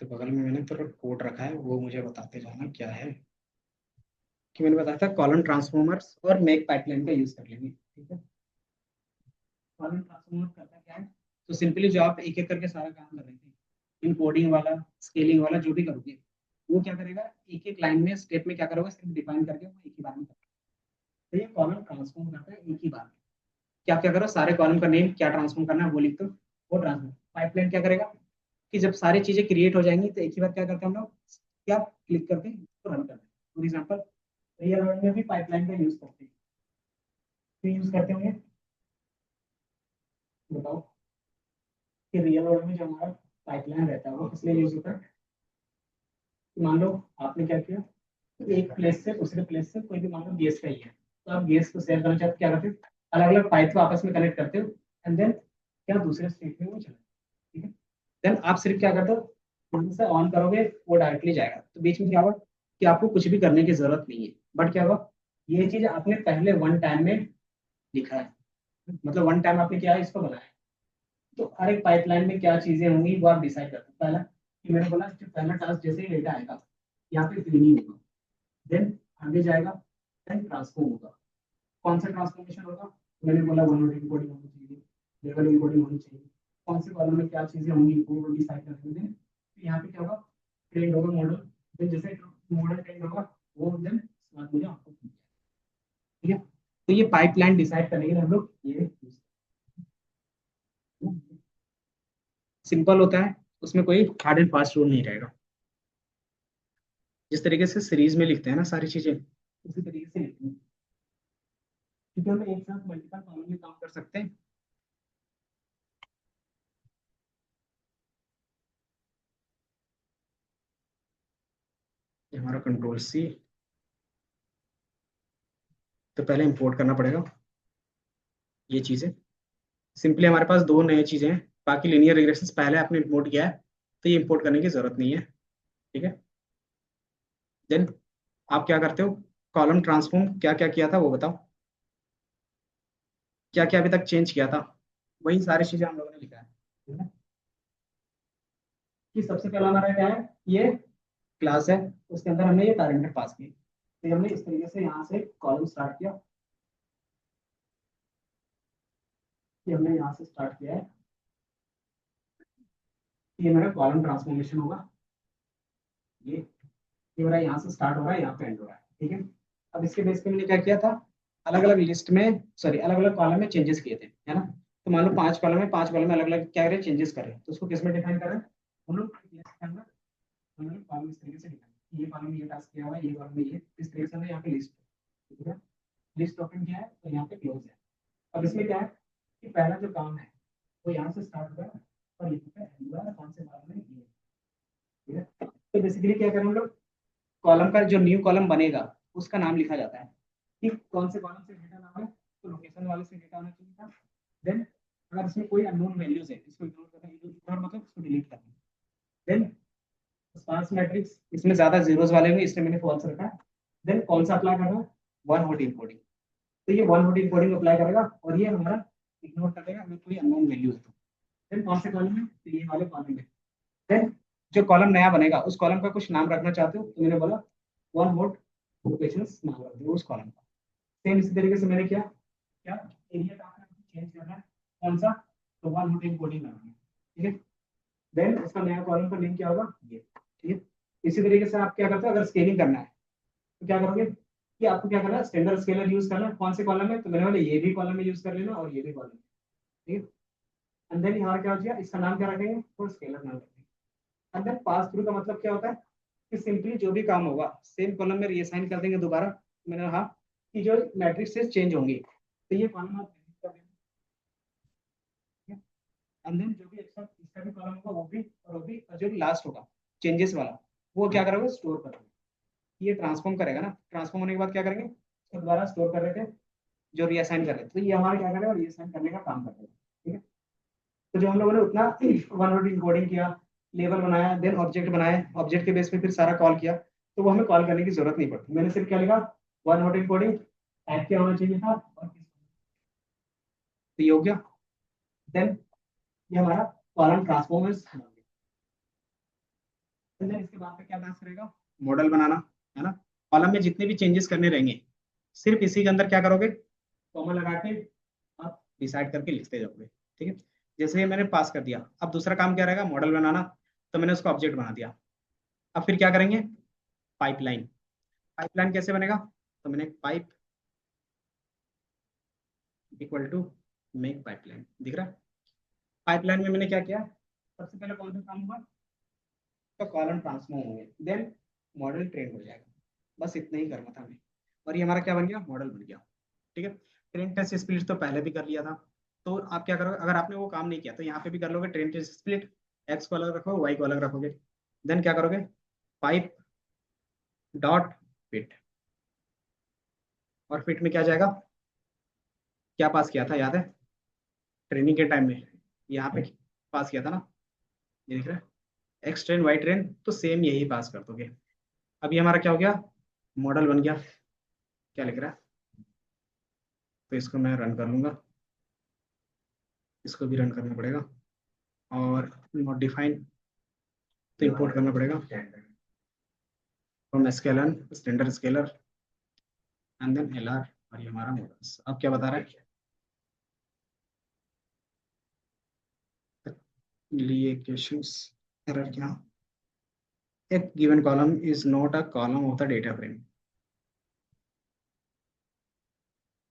तो बगल में मैंने तो कोड रखा है, वो मुझे बताते जाना क्या है। कि मैंने बताया था कॉलम ट्रांसफॉर्मर्स और मेक पाइपलाइन का यूज कर लेंगे, ठीक है। कॉलम ट्रांसफॉर्मर करता क्या है, तो सिंपली जो आप एक एक करके सारा काम कर रहे थे, इनकोडिंग वाला, स्केलिंग वाला, जो भी करोगे, वो क्या करेगा, एक एक लाइन में स्टेप में क्या करोगे, सिर्फ डिफाइन करके वो एक ही बार में करोगे। तो ये कॉलम ट्रांसफॉर्म करता है एक ही बार में। क्या क्या करो, सारे कॉलम का नेम क्या ट्रांसफॉर्म करना है वो लिख दो, वो ट्रांसफॉर्म। पाइपलाइन क्या करेगा कि जब सारी चीजें क्रिएट हो जाएंगी तो एक ही बार क्या करते हैं हम लोग, क्या क्लिक करके उसको रन करते हैं। फॉर एग्जाम्पल रियल वर्ल्ड में भी पाइपलाइन का यूज करते हैं। क्यों यूज करते होंगे, बताओ। कि रियल वर्ल्ड में जो हमारा पाइपलाइन रहता है वो किस लिए यूज होता है। कि मान लो आपने क्या किया, एक प्लेस से दूसरे प्लेस से कोई भी मान लो गैस का ही है, तो आप गैस को शेयर करना चाहते हो, क्या करते हो, अलग अलग पाइप को आपस में कनेक्ट करते हो, एंड देन क्या दूसरे स्टेट में वो चला, ठीक है। देन आप सिर्फ क्या करते हो, वहां से ऑन करोगे वो डायरेक्टली जाएगा। तो बीच में क्या होगा कि आपको कुछ भी करने की जरूरत नहीं है। बट क्या होगा, ये चीज आपने पहले वन टाइम में लिखा है, मतलब वन टाइम आपने क्या है इसको बनाया। तो हर एक पाइपलाइन में क्या चीजें होंगी वो आप डिसाइड करते हो। पहला कि मैंने बोला कि पहला टास्क जैसे ही डेटा आएगा यहाँ पे क्लीनिंग होगा, देन आगे जाएगा, देन ट्रांसफॉर्म होगा। कौन सा ट्रांसफॉर्मेशन होगा, मैंने बोला वन वर्ड इनकोडिंग होनी चाहिए, लेवल इनकोडिंग होनी चाहिए। कौन से कॉलम में क्या चीजें होंगी वो डिसाइड करते हैं। तो यहाँ पे क्या होगा, ट्रेंड होगा मॉडल, देन जैसे मॉडल ट्रेंड होगा वो देन मुझे आपको, ठीक है। तो ये पाइपलाइन डिसाइड करने के लिए हम लोग ये सिंपल होता है। उसमें कोई हार्ड एंड फास्ट रूल नहीं रहेगा। जिस तरीके से सीरीज में लिखते हैं ना सारी चीजें, उसी तरीके से लिखते हैं, क्योंकि हम एक साथ मल्टीपल कॉलम में काम कर सकते हैं। ये हमारा कंट्रोल सी। तो पहले इंपोर्ट करना पड़ेगा ये चीजें। सिंपली हमारे पास दो नई चीजें हैं, बाकी लीनियर रिग्रेशन पहले आपने इंपोर्ट किया है, तो ये इंपोर्ट करने की जरूरत नहीं है। ठीक है। देन आप क्या करते हो, कॉलम ट्रांसफॉर्म क्या क्या किया था वो बताओ, क्या क्या अभी तक चेंज किया था, वही सारी चीजें हम लोगों ने लिखा है। ठीक है? कि सबसे पहला हमारा क्या है, ये क्लास है, उसके अंदर हमने ये पैरामीटर पास किए, तो ये हमने इस तरीके से यहाँ से कॉलम स्टार्ट किया, कि हमने यहाँ से स्टार्ट किया है, ये मेरा कॉलम ट्रांसफॉर्मेशन होगा। ये मेरा यहाँ से स्टार्ट हो रहा है, यहाँ पे एंड हो रहा है। ठीक है। अब इसके बेस पे मैंने क्या किया था, अलग अलग लिस्ट में, सॉरी अलग अलग कॉलम में चेंजेस किए थे, है ना। तो मान लो पांच कॉलम है, पांच कॉलम में अलग अलग क्या करें, चेंजेस करें, तो उसको किस में डिफाइन करें, हम लोग लिस्ट के अंदर हम लोग कॉलम इस तरीके से डिफाइन, ये कॉलम ये टास्क किया हुआ है, ये कॉलम में ये, इस तरीके से हमने यहाँ पे लिस्ट। ठीक है। लिस्ट ओपन किया है तो यहाँ पे क्लोज है। अब इसमें क्या है कि पहला जो काम है वो यहाँ से स्टार्ट होगा और यहाँ पे end हुआ है, कौन से कॉलम में ये। ठीक है। तो बेसिकली क्या करें हम लोग, कॉलम का जो न्यू कॉलम बनेगा उसका नाम लिखा जाता है कि कौन से कॉलम से डेटा नाम है, तो लोकेशन वाले से डेटा आना चाहिए था। देन अगर इसमें कोई अननोन वैल्यूज है, इसको इग्नोर करना है, इग्नोर मतलब इसको डिलीट करना है। देन स्पार्स मैट्रिक्स, इसमें ज्यादा जीरोस वाले में, इसलिए मैंने फॉल्स रखा है। देन कौन सा अप्लाई करना है, वन हॉट इनकोडिंग, तो ये वन हॉट इनकोडिंग अप्लाई करेगा और ये हमारा इग्नोर कर देगा अगर कोई अननोन वैल्यूज है। देन कौन से कॉलम में, तो ये वाले कॉलम में। देन जो कॉलम नया बनेगा उस कॉलम का कुछ नाम रखना चाहते हो, तो मैंने बोला वन हॉट लोकेशन नाम रख दिया उस कॉलम का। सेम इसी तरीके से मैंने किया, क्या एरिया का आपने चेंज करना है, कौन सा, तो वन हॉट इनकोडिंग करना है। ठीक है। देन उसका नया कॉलम का नेम क्या होगा, ये। ठीक है। इसी तरीके से आप क्या करते हो, अगर स्केलिंग करना है तो क्या करोगे, कि आपको क्या करना है, स्टैंडर्ड स्केलर यूज करना है, कौन से कॉलम में, तो मैंने बोला ये भी कॉलम में यूज कर लेना और ये भी कॉलम में। ठीक है। एंड देन यहाँ क्या हो जाएगा, इसका नाम क्या रखेंगे, तो स्केलर नाम रखेंगे। एंड देन पास थ्रू का मतलब क्या होता है, कि सिंपली जो भी काम होगा सेम कॉलम में रीअसाइन कर देंगे दोबारा। मैंने कहा कि जो मैट्रिक्स से चेंज होंगी, तो ये कॉलम आप delete कर देंगे। एंड देन जो भी एक्स्ट्रा इसका भी कॉलम होगा वो भी, और वो भी, और जो भी लास्ट होगा चेंजेस वाला, वो क्या करोगे, स्टोर कर दोगे। ये ट्रांसफॉर्म करेगा ना, ट्रांसफॉर्म होने के बाद क्या करेंगे, उसको दोबारा स्टोर कर रहे थे, जो रीअसाइन कर रहे थे, तो ये हमारा क्या करेगा, रीअसाइन करने का काम करेगा। ठीक है। तो जो हम लोगों ने उतना वन वर्ड इनकोडिंग किया, लेबल बनाया, देन ऑब्जेक्ट बनाए, ऑब्जेक्ट के बेस पे फिर सारा कॉल किया, तो वो हमें कॉल करने की जरूरत नहीं पड़ती। मैंने सिर्फ क्या लिखा, वन वर्ड इनकोडिंग, टाइप क्या होना चाहिए था, और तो ये हो गया। देन ये हमारा कॉलम ट्रांसफॉर्मर्स। देन इसके बाद में क्या टास्क रहेगा, मॉडल बनाना, है ना। कॉलम में जितने भी चेंजेस करने रहेंगे सिर्फ इसी के अंदर क्या करोगे, कॉमा लगा के आप डिसाइड करके लिखते जाओगे। ठीक है। जैसे ही मैंने पास कर दिया, अब दूसरा काम क्या रहेगा, मॉडल बनाना, तो मैंने उसको ऑब्जेक्ट बना दिया। अब फिर क्या करेंगे, पाइपलाइन। पाइपलाइन कैसे बनेगा, तो मैंने pipe equal to make pipeline, दिख रहा है। पाइपलाइन में मैंने क्या किया, सबसे पहले कौन सा काम हुआ, तो कॉलम ट्रांसफॉर्म होंगे, देन मॉडल ट्रेन हो जाएगा। बस इतना ही करना था हमें, और ये हमारा क्या बन गया, मॉडल बन गया। ठीक है। ट्रेन टेस्ट स्प्लिट तो पहले भी कर लिया था, तो आप क्या करोगे, अगर आपने वो काम नहीं किया तो यहाँ पे भी कर लोगे, ट्रेन टेस्ट स्प्लिट, एक्स को अलग रखोगे, वाई को अलग रखोगे। देन क्या करोगे, पाइप डॉट फिट, और फिट में क्या जाएगा, क्या पास किया था याद है, ट्रेनिंग के टाइम में यहाँ पे पास किया था ना, ये दिख रहा है, एक्स ट्रेन वाई ट्रेन, तो सेम यही पास कर दोगे। अभी हमारा क्या हो गया, मॉडल बन गया। क्या लिख रहा है, तो इसको मैं रन कर लूंगा, इसको भी रन करना पड़ेगा, और नॉट डिफाइन, तो इंपोर्ट करना पड़ेगा from sklearn, standard scaler, and then L R, और ये हमारा मॉडल्स। अब क्या बता रहा है, लिए क्वेश्चंस, एरर क्या, a given column is not a column of the data frame।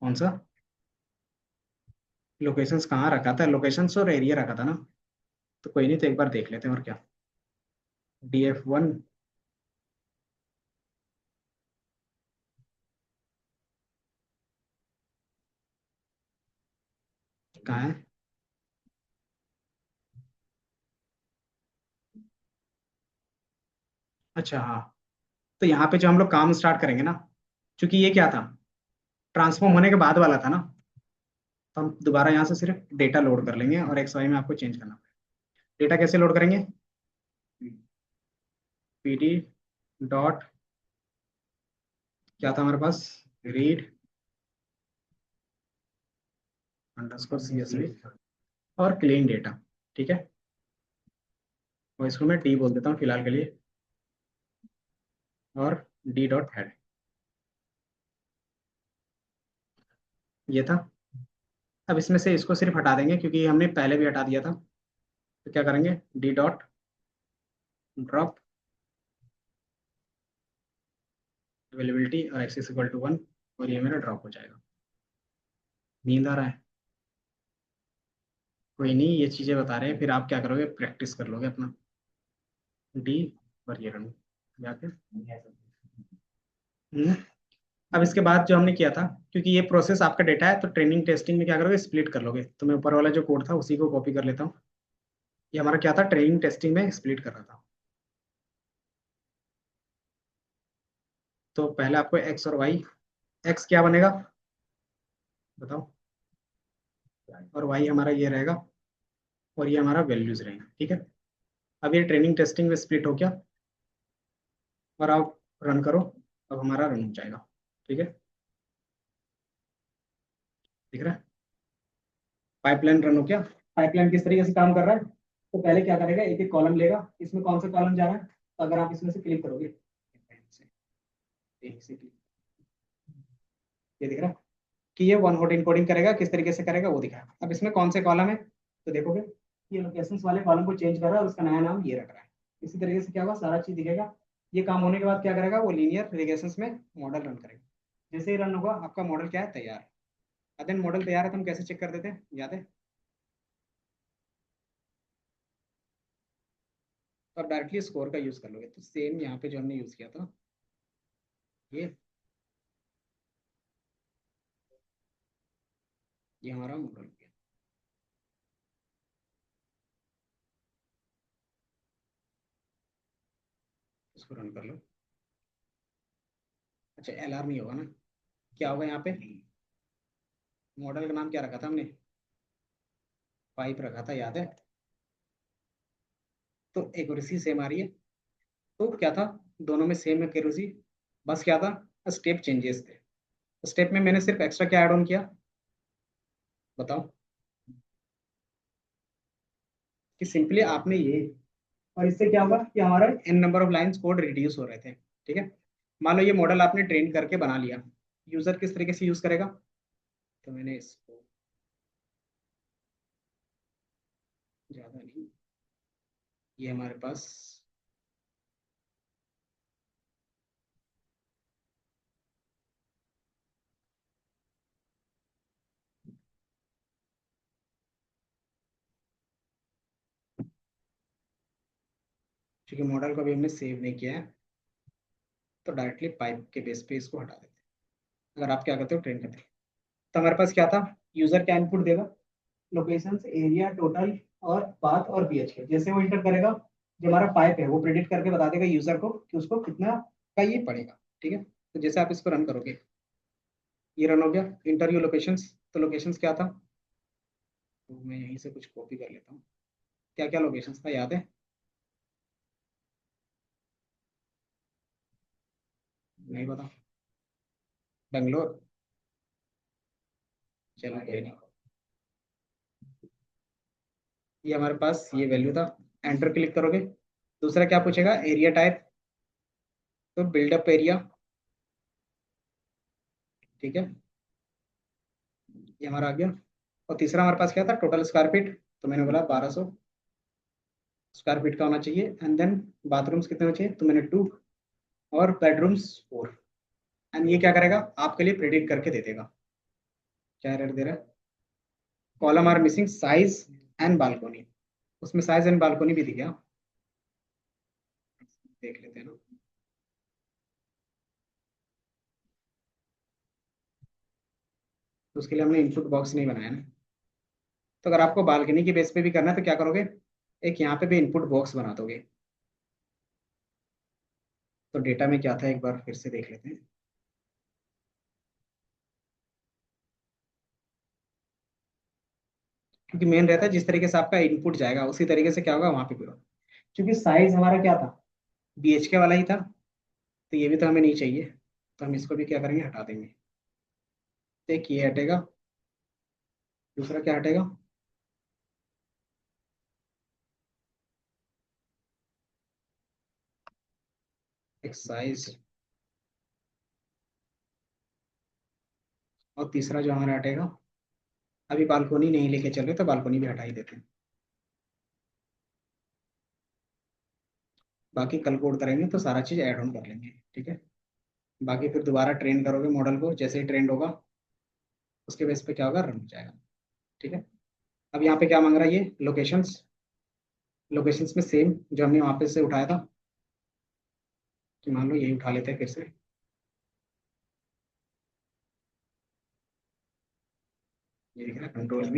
कौन सा, लोकेशंस कहाँ रखा था, लोकेशंस और एरिया रखा था ना। तो कोई नहीं, तो एक बार देख लेते हैं और क्या। DF1 कहाँ है? अच्छा हाँ। तो यहाँ पे जो हम लोग काम स्टार्ट करेंगे ना, क्योंकि ये क्या था, ट्रांसफॉर्म होने के बाद वाला था ना, तो हम दोबारा यहाँ से सिर्फ डेटा लोड कर लेंगे और एक्स वाई में आपको चेंज करना पड़ेगा। डेटा कैसे लोड करेंगे? PD डॉट, क्या था हमारे पास, रीड अंडरस्कोर CSV और क्लीन डेटा। ठीक है, और इसको मैं डी बोल देता हूँ फिलहाल के लिए, और डी डॉट हेड, ये था। अब इसमें से इसको सिर्फ हटा देंगे क्योंकि हमने पहले भी हटा दिया था। तो क्या करेंगे, डी डॉट ड्रॉप अवेलेबिलिटी और एक्स इक्वल टू 1, और ये मेरा ड्रॉप हो जाएगा। नींद आ रहा है? कोई नहीं, ये चीज़ें बता रहे हैं, फिर आप क्या करोगे, प्रैक्टिस कर लोगे अपना। डी और ये रन जाके। हम्म। अब इसके बाद जो हमने किया था, क्योंकि ये प्रोसेस आपका डेटा है, तो ट्रेनिंग टेस्टिंग में क्या करोगे, स्प्लिट कर लोगे। तो मैं ऊपर वाला जो कोड था उसी को कॉपी कर लेता हूँ। ये हमारा क्या था, ट्रेनिंग टेस्टिंग में स्प्लिट कर रहा था। तो पहले आपको एक्स और वाई, एक्स क्या बनेगा बताओ, और वाई हमारा ये रहेगा, और ये हमारा वैल्यूज रहेगा। ठीक है, अब ये ट्रेनिंग टेस्टिंग में स्प्लिट हो गया, और आप रन करो। अब हमारा रन हो जाएगा। ठीक है, दिख रहा है पाइपलाइन रन हो गया। पाइपलाइन किस तरीके से काम कर रहा है, तो पहले क्या करेगा, एक एक कॉलम लेगा, इसमें कौन सा कॉलम जा रहा है, तो अगर आप इसमें से क्लिक करोगे, एक से click, ये दिख रहा है कि ये वन हॉट इनकोडिंग करेगा, किस तरीके से करेगा वो दिखा है। अब इसमें कौन से कॉलम है, तो देखोगे ये लोकेशंस वाले कॉलम को चेंज कर रहा है और उसका नया नाम ये रख रहा है। इसी तरीके से क्या होगा, सारा चीज दिखेगा। ये काम होने के बाद क्या करेगा, वो लीनियर रिग्रेशंस में मॉडल रन करेगा। जैसे ही रन होगा, आपका मॉडल क्या है, तैयार है। देन मॉडल तैयार है तो हम कैसे चेक कर देते हैं, याद है? तो आप डायरेक्टली स्कोर का यूज कर लोगे। तो सेम यहाँ पे जो हमने यूज किया था, ये हमारा मॉडल हो गया। इसको रन कर लो। अच्छा, LR नहीं होगा ना, क्या होगा यहाँ पे, मॉडल का नाम क्या रखा था हमने, पाइप रखा था, याद है? तो एक्यूरेसी सेम आ रही है। तो क्या था, दोनों में सेम एक्यूरेसी, बस क्या था, स्टेप चेंजेस थे। स्टेप में मैंने सिर्फ एक्स्ट्रा क्या ऐड ऑन किया, बताओ? कि सिंपली आपने ये, और इससे क्या होगा कि हमारा n number of lines code reduce हो रहे थे। ठीक है, मान लो ये मॉडल आपने ट्रेन करके बना लिया, यूजर किस तरीके से यूज करेगा, तो मैंने इसको ज्यादा नहीं, ये हमारे पास, क्योंकि मॉडल को अभी हमने सेव नहीं किया है, तो डायरेक्टली पाइप के बेस पे इसको हटा देते हैं। अगर आप क्या करते हो, ट्रेन करते हो, तो हमारे पास क्या था, यूजर क्या इनपुट देगा, लोकेशन, एरिया, टोटल और पाथ और BHK। जैसे वो इंटर करेगा, जो हमारा पाइप है वो प्रेडिक्ट करके बता देगा यूजर को कि उसको कितना का ये पड़ेगा। ठीक है, तो जैसे आप इसको रन करोगे, ये रन हो गया, इंटरव्यू लोकेशंस। तो लोकेशंस क्या था, तो मैं यहीं से कुछ कॉपी कर लेता हूँ। क्या क्या लोकेशंस था, याद है? नहीं पता, बेंगलोर, चलो कोई नहीं। ये हमारे पास ये वैल्यू था, एंटर क्लिक करोगे। दूसरा क्या पूछेगा, एरिया टाइप, तो बिल्डअप एरिया। ठीक है, ये हमारा आ गया। और तीसरा हमारे पास क्या था, टोटल स्क्वायर फीट, तो मैंने बोला 1200 स्क्वायर फीट का होना चाहिए। एंड देन बाथरूम्स कितने होने चाहिए, तो मैंने 2, और बेडरूम्स 4। एंड ये क्या करेगा, आपके लिए प्रेडिक्ट करके दे देगा। क्या एरर दे रहा है, column are missing size and balcony. उसमें साइज एंड बालकोनी भी थी क्या? देख लेते हैं ना। तो उसके लिए हमने इनपुट बॉक्स नहीं बनाया ना। तो अगर आपको बालकनी की बेस पे भी करना है तो क्या करोगे, एक यहाँ पे भी इनपुट बॉक्स बना दोगे। तो डेटा में क्या था एक बार फिर से देख लेते हैं। क्योंकि मेन रहता है जिस तरीके से आपका इनपुट जाएगा उसी तरीके से क्या होगा वहां पे भी होगा। क्योंकि साइज हमारा क्या था, BHK वाला ही था। तो ये भी तो हमें नहीं चाहिए। तो हम इसको भी क्या करेंगे, हटा देंगे। तो एक ये हटेगा। दूसरा क्या हटेगा? एक साइज। और तीसरा जो हमारा हटेगा, अभी बालकोनी नहीं लेके चल रहे तो बालकोनी भी हटा ही देते हैं। बाकी कल कोड करेंगे तो सारा चीज़ ऐड ऑन कर लेंगे, ठीक है। बाकी फिर दोबारा ट्रेन करोगे मॉडल को, जैसे ही ट्रेंड होगा उसके बेस पे क्या होगा, रन हो जाएगा। ठीक है। अब यहाँ पे क्या मांग रहा है, ये लोकेशंस। लोकेशंस में सेम जो हमने वहाँ पे से उठाया था, कि मान लो यही उठा लेते हैं फिर से। ये दिख रहा है Ctrl+V।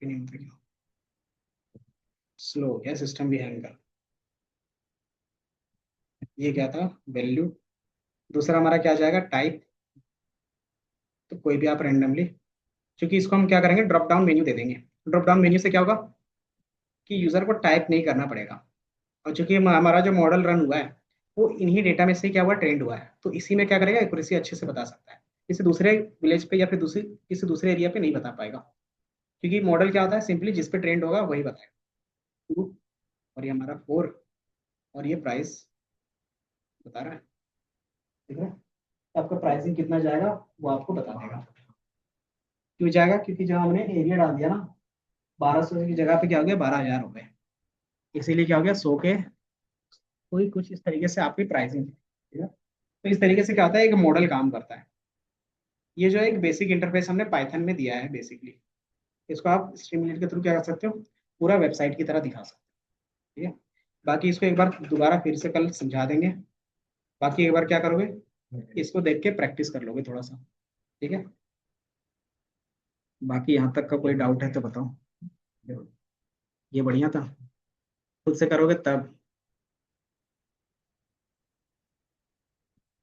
नहीं होता क्या, स्लो हो गया सिस्टम भी हैंग कर। ये क्या था, वैल्यू। दूसरा हमारा क्या जाएगा, टाइप। तो कोई भी आप रैंडमली, क्योंकि इसको हम क्या करेंगे, ड्रॉप डाउन मेन्यू दे देंगे। ड्रॉप डाउन मेन्यू से क्या होगा कि यूजर को टाइप नहीं करना पड़ेगा। और चूंकि हमारा जो मॉडल रन हुआ है वो इन्हीं डेटा में से क्या हुआ, ट्रेंड हुआ है, तो इसी में क्या करेगा, एक्यूरेसी अच्छे से बता सकता है। किसी दूसरे विलेज पे या फिर दूसरी किसी दूसरे एरिया पे नहीं बता पाएगा। क्योंकि मॉडल क्या होता है, सिंपली जिस पे ट्रेंड होगा वही बताएगा। 2, और ये हमारा 4, और ये प्राइस बता रहा है। ठीक है। तो आपका प्राइसिंग कितना जाएगा वो आपको बता देगा। क्यों जाएगा, क्योंकि जब हमने एरिया डाल दिया ना, 1200 की जगह पे क्या हो गया, 12,000 हो गए। इसीलिए क्या हो गया, 100 के कोई कुछ इस तरीके से आपकी प्राइसिंग। ठीक है। तो इस तरीके से क्या होता है, एक मॉडल काम करता है। ये जो एक बेसिक इंटरफेस हमने पाइथन में दिया है बेसिकली, इसको आप स्ट्रीमलीड के थ्रू क्या कर सकते हो, पूरा वेबसाइट की तरह दिखा सकते हो। ठीक है। बाकी इसको एक बार दोबारा फिर से कल समझा देंगे। बाकी एक बार क्या करोगे, इसको देख के प्रैक्टिस कर लोगे थोड़ा सा। ठीक है। बाकी यहाँ तक का कोई डाउट है तो बताओ। ये बढ़िया था। खुद से करोगे तब